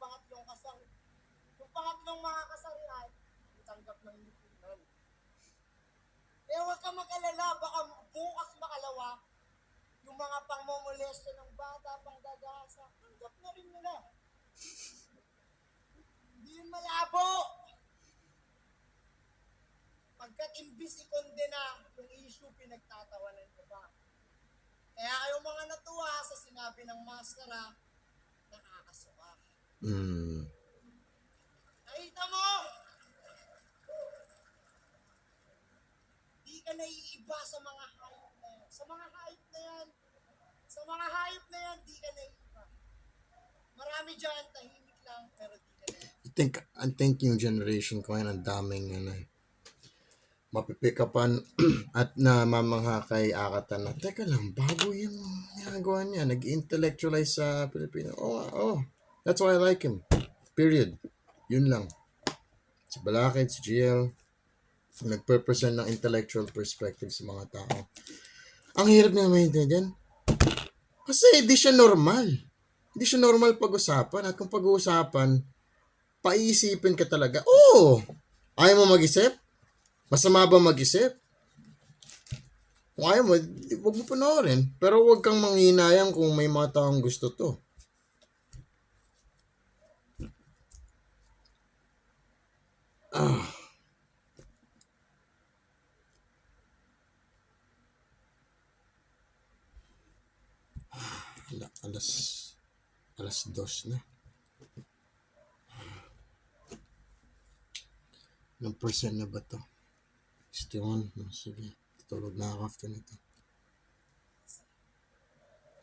pangatlong mga kasarian, tanggap ng lipunan. Kaya huwag ka mag-alala. molestya ng bata, panggagasa, tanggap na rin nila. Hindi yun malabo. Pagkat imbis ikondena yung issue, pinagtatawanan ko ba? Kaya kayong mga natuwa sa sinabi ng maskara, nakakasuka. Nakita mo? Di ka naiiba sa mga hayop na yan. Sa mga hayop na yan, di ka naiiba. Marami dyan, tahimik lang, pero di ka naiiba. I think yung generation ko ngayon, ang daming mapipikapan at namamangha kay Akatan na, teka lang, bago yung ginagawa niya, nag-intellectualize sa Pilipino. That's why I like him. Period. Yun lang. Si Balakid, si GL, nagpe-present ng intellectual perspective sa mga tao. Ang hirap na maintindihan. Kasi di siya normal. Hindi siya normal pag-usapan. At kung pag-uusapan, paisipin ka talaga. Ayaw mo mag-isip? Masama ba mag-isip? Kung ayaw mo, huwag mo panoorin. Pero huwag kang manghinayang kung may mga taong gusto to. Alas 2 na. Ilang percent na ba to? 61. Sige. Tutulog na ako after nito.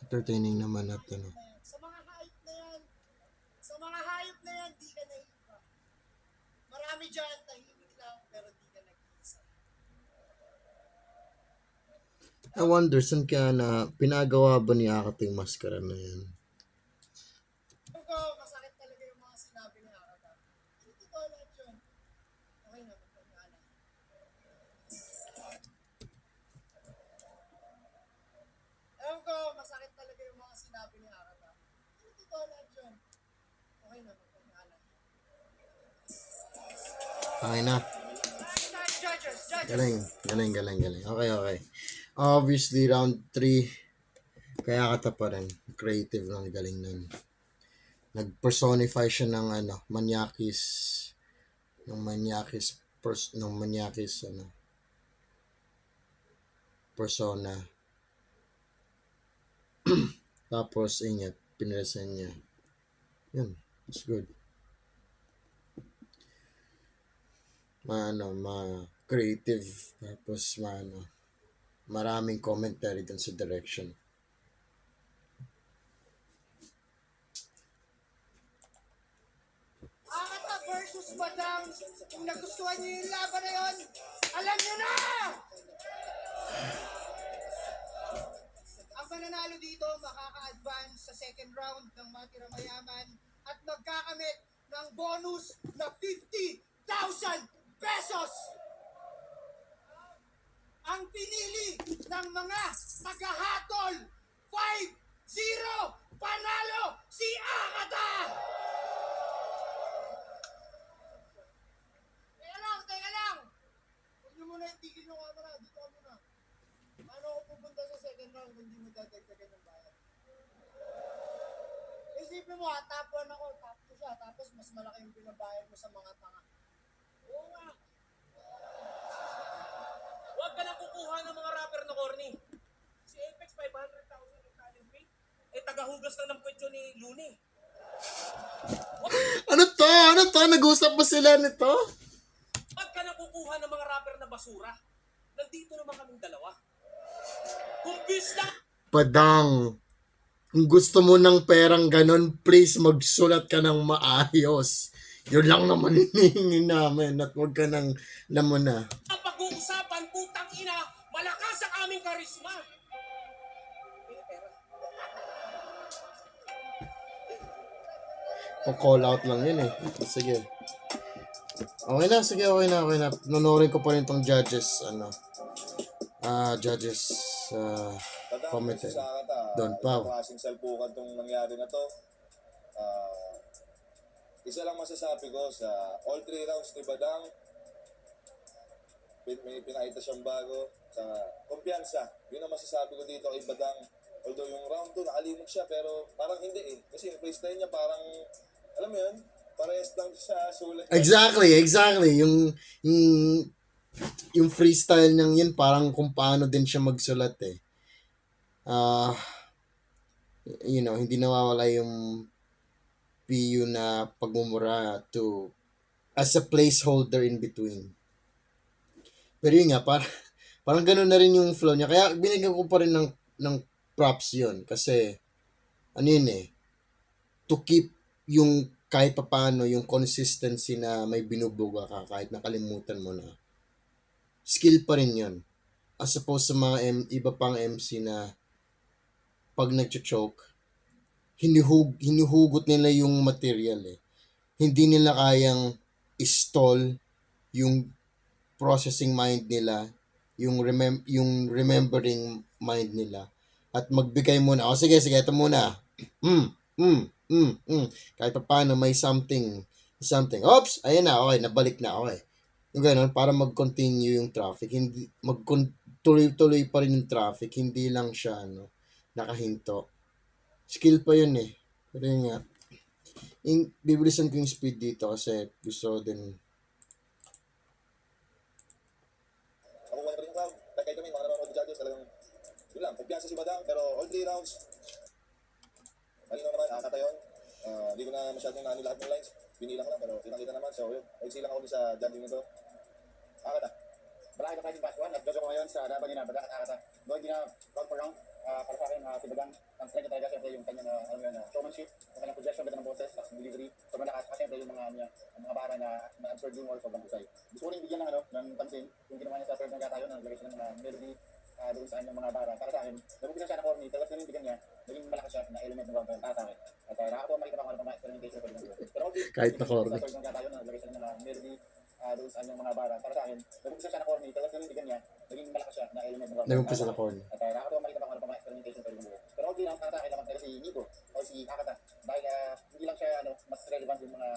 Entertaining naman at Sa mga hayop na yan, di ka naiiba. Marami dyan, tahimik lang, pero di ka nag-iisa. I wonder, saan kaya na pinagawa ba ni Akating maskara na yan? Ko, masakit talaga yung mga sinabi ni Akata. Hindi totoo lahat yun. Okay na, magpagkala. Ewan ko, masakit talaga yung mga sinabi ni Akata. Hindi totoo lahat yun. Okay na, magpagkala. Okay na. Judges. Galing. Okay. Obviously, round 3, kaya kata pa rin. Creative lang, galing nun. Nag-personify siya ng Manyakis. Ng Manyakis persona. Tapos, ingat, pinresen niya. Yun, it's good. Creative. Tapos, maraming commentary dun sa direction. Akata versus Badang. Kung nagustuhan niyo yung laban na yun, alam niyo na! Ang mananalo dito makaka-advance sa second round ng Matira Mayaman at magkakamit ng bonus na 50,000 pesos! Ang pinili ng mga tagahatol, 5-0, panalo si Akata! Teka lang! Huwag niyo muna itigil yung camera, dito ka muna. Paano ako pupunta sa second round kung hindi mo dadagdagan ng bayad? Isipin mo top 1 ako, top 2 siya, tapos mas malaki yung binabayad mo sa mga tanga. Oo nga. Huwag ka nang kukuha ng mga rapper na corny. Si Apex, 500,000 yung talent fee. Tagahugas lang ng kwento ni Looney. Ano to? Nag-usap ba sila nito? Huwag ka nang kukuha ng mga rapper na basura. Nandito naman kaming dalawa. Kumbis na... Padang, kung gusto mo ng perang ganon, please magsulat ka ng maayos. Yun lang naman hinihingi namin at huwag ka nang lamuna. Ang pag-uusapan, putang ina, malakas ang aming karisma. Call out lang yun eh. Sige. Okay na. Nunorin ko pa rin tong judges, commented. Don Pao. Kasing salpukan tong nangyari na to. Isa lang masasabi ko sa all 3 rounds ni Badang, may pinakita siyang bago sa kumpiyansa. Yun ang masasabi ko dito kay Badang. Although yung round 2, nakalimot siya, pero parang hindi eh. Kasi yung freestyle niya parang, alam mo yun, parehas lang sa sulat. Exactly. Yung, yung freestyle niyang yun, parang kung paano din siya magsulat eh. Ah, hindi nawawala yung PU na pagmumura to as a placeholder in between. Pero yun nga, parang ganun na rin yung flow niya. Kaya binigyan ko pa rin ng props yun. Kasi, ano yun eh, to keep yung kahit papaano, yung consistency na may binubuga ka kahit nakalimutan mo na. Skill pa rin yun. As opposed sa mga iba pang MC na pag nag-choke, hinuhugot nila yung material eh. Hindi nila kayang stall yung processing mind nila, yung remembering mind nila, at magbigay muna. O sige, ito muna. Kahit pa paano may something. Oops, ayun na, okay, nabalik na, okay. Yung ganun, para mag-continue yung traffic, hindi, tuloy-tuloy pa rin yung traffic, hindi lang siya, nakahinto. Skill pa yun eh. Pero yun nga, bibilisan ko yung speed dito kasi gusto din. Nakuha na rin yung crowd. Kahit kami, mga nanonood ng judges, talagang, yun lang, kumpiyansa si Badang, pero all 3 rounds, malinaw naman, akata yun. Hindi ko na masyadong naano lahat ng lines. Binilang ko lang, pero kitang-kita naman. So, yun, nagsilang ako sa judging nito. Akata. Malaki na fighting past 1 at Jojo ko ngayon sa laban niya na Badang at Akata. Doon hindi na round for round. Para sa akin, si Badang, ang strength niya talaga siyempre yung kanyang showmanship, yung kanyang projection, ganda ng boses, tapos delivery. So malakas kasi siyempre yung mga bara na absorb yung or sobrang husay. Gusto ko rin bigyan ng pansin yung ginawa niya sa third ng katayo na naglagay siya ng mga melody doon sa kanyang mga bara. Para sa akin, nabukisan siya na corny, pero ganun bigyan niya, naging malakas siya na element ng round para sa akin. At nakakatawa makita pa ako ng mga experimentation ko rin. Pero Kahit na corny. sa third ng katayo na naglagay siya ng mga melody doon sa kanyang mga bara. Para sa akin, nabukisan siya na corny, pero ganun bigyan niya, naging malakas siya na element ng round. Nag-umpisa na corny. At nakakatawa makita pa ako ng mga experimentation ko rin. Pero okay lang, para sa akin naman talaga si Nico o si Akata. Dahil hindi lang siya mas relevant yung mga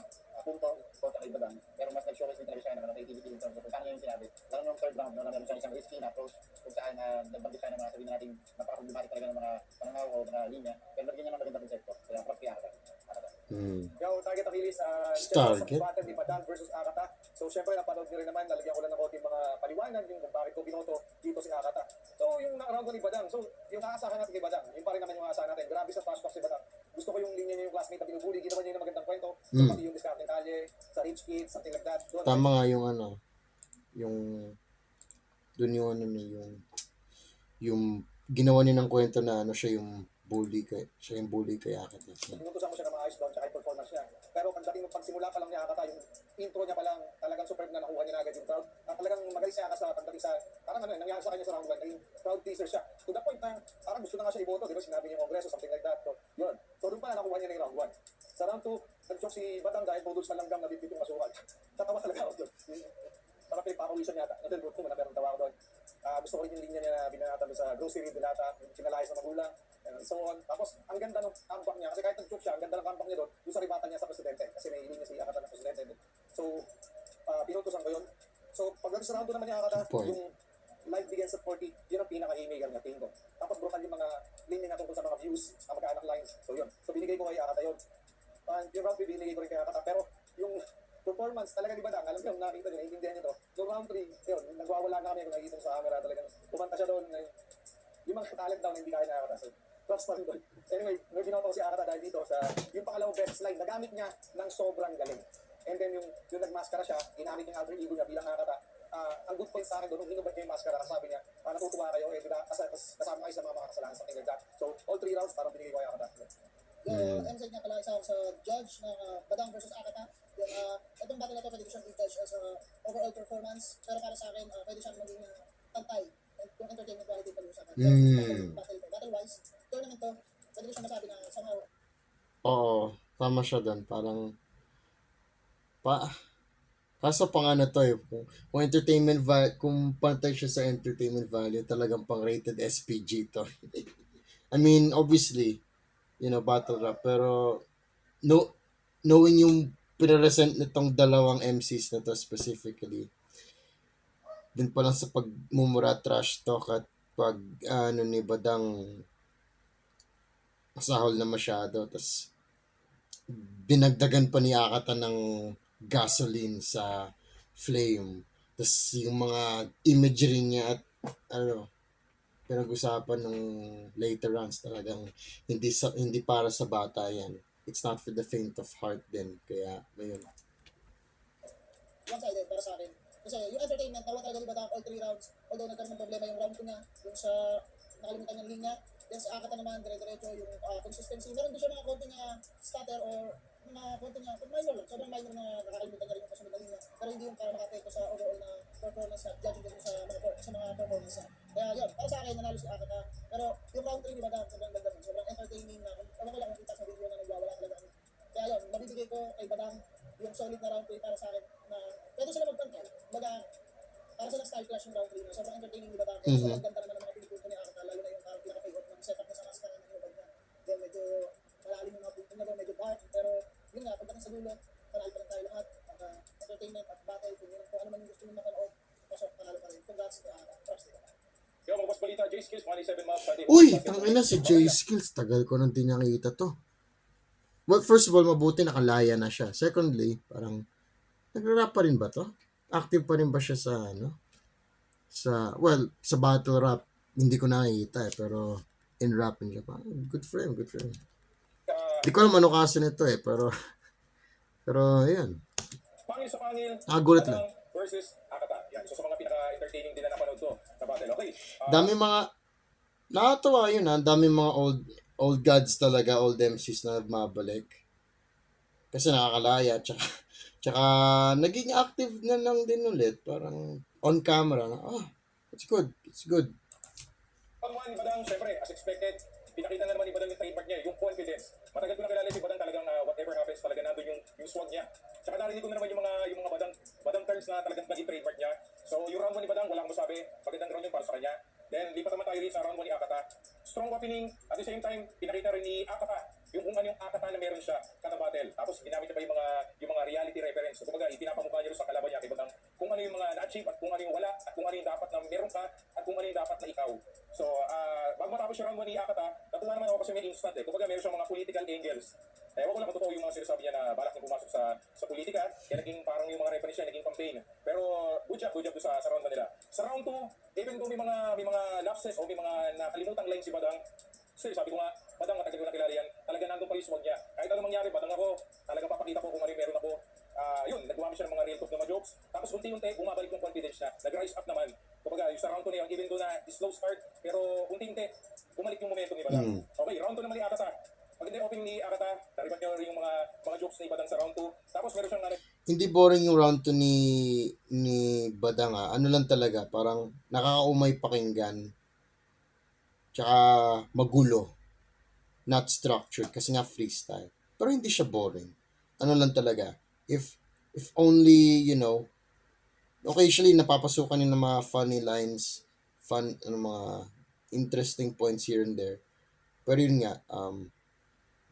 punto kontra kay Badang, pero mas nag-showcase din talaga siya ng creativity in terms of kung saan niya yung sinabi. Lalo yung third round, meron siya isang risky na approach kung saan nagbanggit siya ng mga sabihin natin napaka-problematic talaga ng mga panangaw o mga linya. Pero naging niya ng magandang konsepto. Kaya props kay Akata. Yo, target Achilles, Target? sa battle ni Badang versus Akata. So, syempre, napanood nyo rin naman, nalagyan ko lang ng konting mga paliwanag yung kung bakit ko binoto dito si Akata. So, yung round ni Badang, so, yung aasahan natin kay Badang, yung pa rin naman yung aasahan natin. Grabe sa fast talk si Badang. Gusto ko yung linya niya yung classmate na binubuli, ginawa niya yung magandang kwento. So, pati yung discarding kalye, sa rich kids, something like that. Doon, Tama nga yung dun yung yung ginawa niya ng kwento na siya yung bully kay Akata. Pinutusan ko siya ng mga ayos doon, tsaka yung performance niya. Pero pagdating ng pagsimula pa lang niya Akata, yung intro niya pa lang, talagang superb na nakuha niya na agad yung crowd. At talagang magaling siya sa pagdating sa, parang nangyari sa kanya sa round 1, naging crowd teaser siya. To the point na, parang gusto na nga siya iboto, di ba? Sinabi niya yung kongreso, something like that. So, yun. So, doon pa na nakuha niya na yung round 1. Sa round 2, nag-choke si Badang dahil budol sa langgam na bitbit yung masukal. Tatawa talaga ako doon. Parang pinagpakawisan yata. Natin, buto mo na pero tawa ko doon. Gusto ko rin yung linya niya na binanatan doon sa grocery, dilata, sinalayas ng magulang, and so on. Tapos, ang ganda ng comeback niya, kasi kahit nag-choke siya, ang ganda ng comeback niya doon sa ribatan niya sa presidente, kasi may linya si Akata ng presidente. So, pinutusan ko yun. So, pagdating sa round 2 naman ni Akata, Good point. yung life begins at 40, yun ang pinaka-haymaker niya, tingin ko. Tapos, brutal yung mga linya niya tungkol sa mga views, ang magkaanak lines. So, yun. So, binigay ko kay Akata yun. Yung round 3, binigay ko rin kay Akata. Pero, yung performance talaga di ba nakita nyo, naiintindihan nyo to. So round 3, yun, nagwawala na kami kung nakikita sa camera talagang kumanta siya doon. Yung mga talent down hindi kaya na Akata. So, props pa rin doon. Anyway, may binoto ko si Akata dahil dito sa yung pangalawang best slide, nagamit niya ng sobrang galing. And then yung nagmaskara siya, ginamit yung alter ego niya bilang Akata. Ang good point sa akin doon, nung hinubad niya yung maskara, sabi niya, natutuwa kayo, kasama kayo sa mga kasalanan, something like that. So, all 3 rounds, parang binigay ko kay Akata. Yung MC nga pala isa sa judge ng Badang versus Akata. Yung itong battle na to pwede ko siyang i-judge as overall performance. Pero para sa akin, pwede siyang maging pantay kung entertainment quality pag-uusapan. Battle-wise, tournament to, pwede ko siyang masabi na somehow Oo, tama siya doon. Parang kaso pang ano to eh, kung entertainment value, kung pantay siya sa entertainment value, talagang pang rated SPG to. I mean, obviously, battle rap, pero knowing yung pinaresent nitong dalawang MCs na to specifically, din pa lang sa pagmumura, trash talk, at pag ni Badang masahol na masyado. Tapos, binagdagan pa ni Akata ng gasoline sa flame. Tapos, yung mga imagery niya at, ano, pinag-usapan ng later runs talagang hindi para sa bata yan. It's not for the faint of heart din. Kaya, ayun. One-sided para sa akin. Kasi yung entertainment, nawa talaga ni Badang all 3 rounds. Although nagkaroon ng problema yung round 2 niya, yung sa nakalimutan niyang linya. Then sa Akata naman, dire-diretso yung consistency. Meron din siya mga konti niya stutter or mga konti niya, minor lang, sobrang minor na nakakalimutan niya rin yung kasunod na linya. Pero hindi yung para makapekto sa overall na performance niya, judging din sa mga performance niya. Kaya yun, para sa akin, nanalo si Akata. Pero yung round 3 ni Badang, sobrang ganda nun, sobrang entertaining na. Ewan ko lang kung kita sa video na nagwawala talaga. Kaya yun, mabibigay ko kay Badang yung solid na round 3 para sa akin na pwede sila magpantay. Baga, para sa style clash yung round 3 na sobrang entertaining ni Badang. Kaya sobrang ganda naman ng mga pinupunto ni Akata, lalo na yung parang pinaka-payoff na setup na sa maskara ng hubad niya. Then medyo malalim yung mga punto niya doon, medyo dark. Pero yun nga, pagdating sa dulo, panalo pa rin tayo lahat. Entertainment at battle, kung ano man yung gusto nyo mapanood, pasok, panalo pa rin. Congrats kay Akata. Props nila. Yo, mga boss balita, J Skills, 27 months. Uy! Tangina si Jay Skills. Tagal ko nang di nakita to. Well, first of all, mabuti nakalaya na siya. Secondly, parang, nagra-rap pa rin ba to? Active pa rin ba siya sa, ano? Sa battle rap. Hindi ko nakikita eh, pero in rapping siya pa. Good for him, good for him. Di ko alam ano kaso nito eh, pero, ayan. Pangil sa pangil. Nakagulat lang. Badang versus Akata. Yan, so sa mga pinaka-entertaining din na napanood ko na battle. Okay. Dami mga, nakatawa yun ha, dami mga old gods talaga, old MCs na mabalik. Kasi nakakalaya, tsaka naging active na lang din ulit, parang on camera na, it's good. Pag-1 ni Badang, syempre, as expected, pinakita na naman ni Badang yung trademark niya, yung confidence. Matagal ko na kilala si Badang talagang whatever happens, talaga nandun yung swag niya. Tsaka narinig ko na naman yung mga Badang turns na talagang naging trademark niya. So yung round 1 ni Badang, walang masabi, magandang round yun para sa kanya. Then lipat naman tayo rin sa round 1 ni Akata. Strong opening, at the same time, pinakita rin ni Akata yung kung ano yung Akata na meron siya kada battle. Tapos ginamit niya pa yung mga reality reference. So kumbaga, ipinapamukha niya rin sa kalaban niya kay Badang kung ano yung mga na-achieve at kung ano yung wala at kung ano yung dapat na meron ka at kung ano yung dapat na ikaw. So, bago matapos yung round 1 ni Akata, natuwa naman ako kasi may instant eh. Kumbaga, meron siyang mga political angles. Ewan ko lang kung totoo yung mga sinasabi niya na balak niya pumasok sa politika. Kaya naging parang yung mga reference niya, naging campaign. Pero good job doon sa round 1 nila. Sa round 2, even though may mga lapses o may mga nakalimutang line si Badang, still, sabi ko nga, Badang, matagal ko na kilala yan. Talaga nandun pa yung swag niya. Kahit anong mangyari, Badang ako, talagang papakita ko kung ano yung meron ako. Yun, nagwami siya ng mga real talk na mga jokes. Tapos unti-unti, bumabalik yung confidence niya. Nag-rise up naman. Kumbaga, yung sa round 2 na yun, even though na slow start, pero unti-unti, bumalik yung momentum ni Badang. Okay, round 2 naman ni Akata. Maganda yung opening ni Akata. Naribat niya rin yung mga jokes ni Badang sa round 2. Tapos meron siyang Hindi boring yung round 2 ni Badang Ano lang talaga, parang nakakaumay pakinggan. Tsaka magulo. Not structured kasi nga freestyle. Pero hindi siya boring. Ano lang talaga. If only, occasionally napapasukan yung mga funny lines, mga interesting points here and there. Pero yun nga,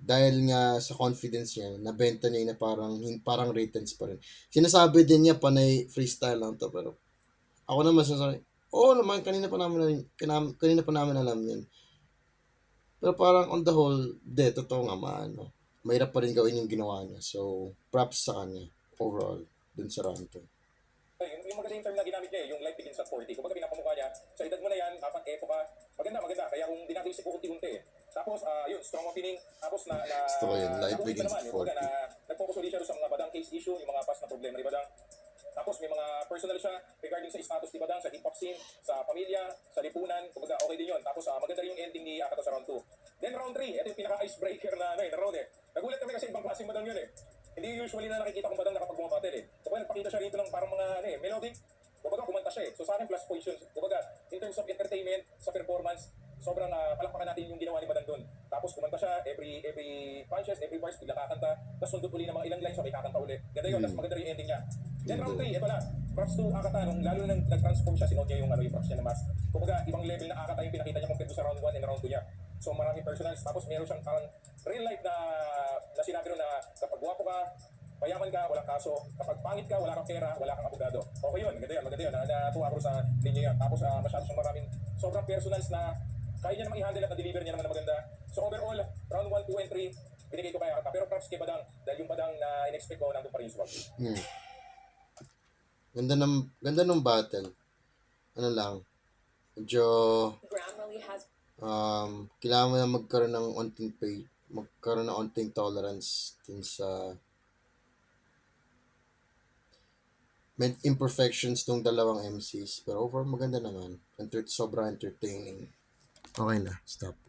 dahil nga sa confidence niya, nabenta niya na parang writtens pa rin. Sinasabi din niya, panay freestyle lang to, pero ako naman sinasabi, naman, kanina pa namin alam yun. Pero parang on the whole, totoo nga mahirap pa rin gawin yung ginawa niya. So, props sa kanya overall dun sa round 2. yung maganda yung term na ginamit niya yung life begins at 40. Kumbaga pinapamukha niya, sa edad mo na yan, dapat epoka, maganda. Kaya kung dinadisip ko unti-unti Tapos, yun, strong opening. Tapos Gusto ko yun, life begins at 40. Nag-focus ulit siya sa mga Badang case issue, yung mga past na problema ni Badang. Tapos may mga personal siya regarding sa status ni Badang, sa hip-hop scene, sa pamilya, sa lipunan. Kumbaga, okay din yun. Tapos, maganda rin yung ending ni Akata sa round 2. Then round 3, ito yung pinaka-icebreaker na round Nagulat kami kasi ibang klaseng Badang yun Hindi usually na nakikita kong Badang nakapag bumabattle Kumbaga, nagpakita siya rito ng parang mga melodic. Kumbaga, kumanta siya So sa akin, plus points yun. Kumbaga, in terms of entertainment, sa performance, sobrang palakpakan natin yung ginawa ni Badang doon. Tapos kumanta siya, every punches, every bars, bigla kakanta. Tapos sundot uli ng mga ilang lines, sabay kakanta ulit. Ganda yun, tapos maganda rin yung ending niya. Then round 3, ito na. Props to Akata, lalo na nag-transform siya, sinuot niya yung props niya na mask. Kumbaga, ibang level na Akata yung pinakita niya compared sa round 1 and round 2 niya. So maraming personals, tapos meron siyang parang real life na sinabi rin na kapag guwapo ka, payaman ka, walang kaso. Kapag pangit ka, wala kang pera, wala kang abogado. Okay yun, maganda yun. Natuwa ko sa linya yan. Tapos masyado siyang maraming sobrang personals na kaya niya naman i-handle at na-deliver niya naman na maganda. So overall, round 1, 2, and 3, binigay ko kay Akata. Pero props kay Badang, dahil yung Badang na in-expect ko, nandun pa rin yung swag. Ganda ng battle. Ano lang, medyo kailangan mo na magkaroon ng onting tolerance dun sa may imperfections ng dalawang MCs. Pero overall maganda naman. Sobrang entertaining. Okay na, stop.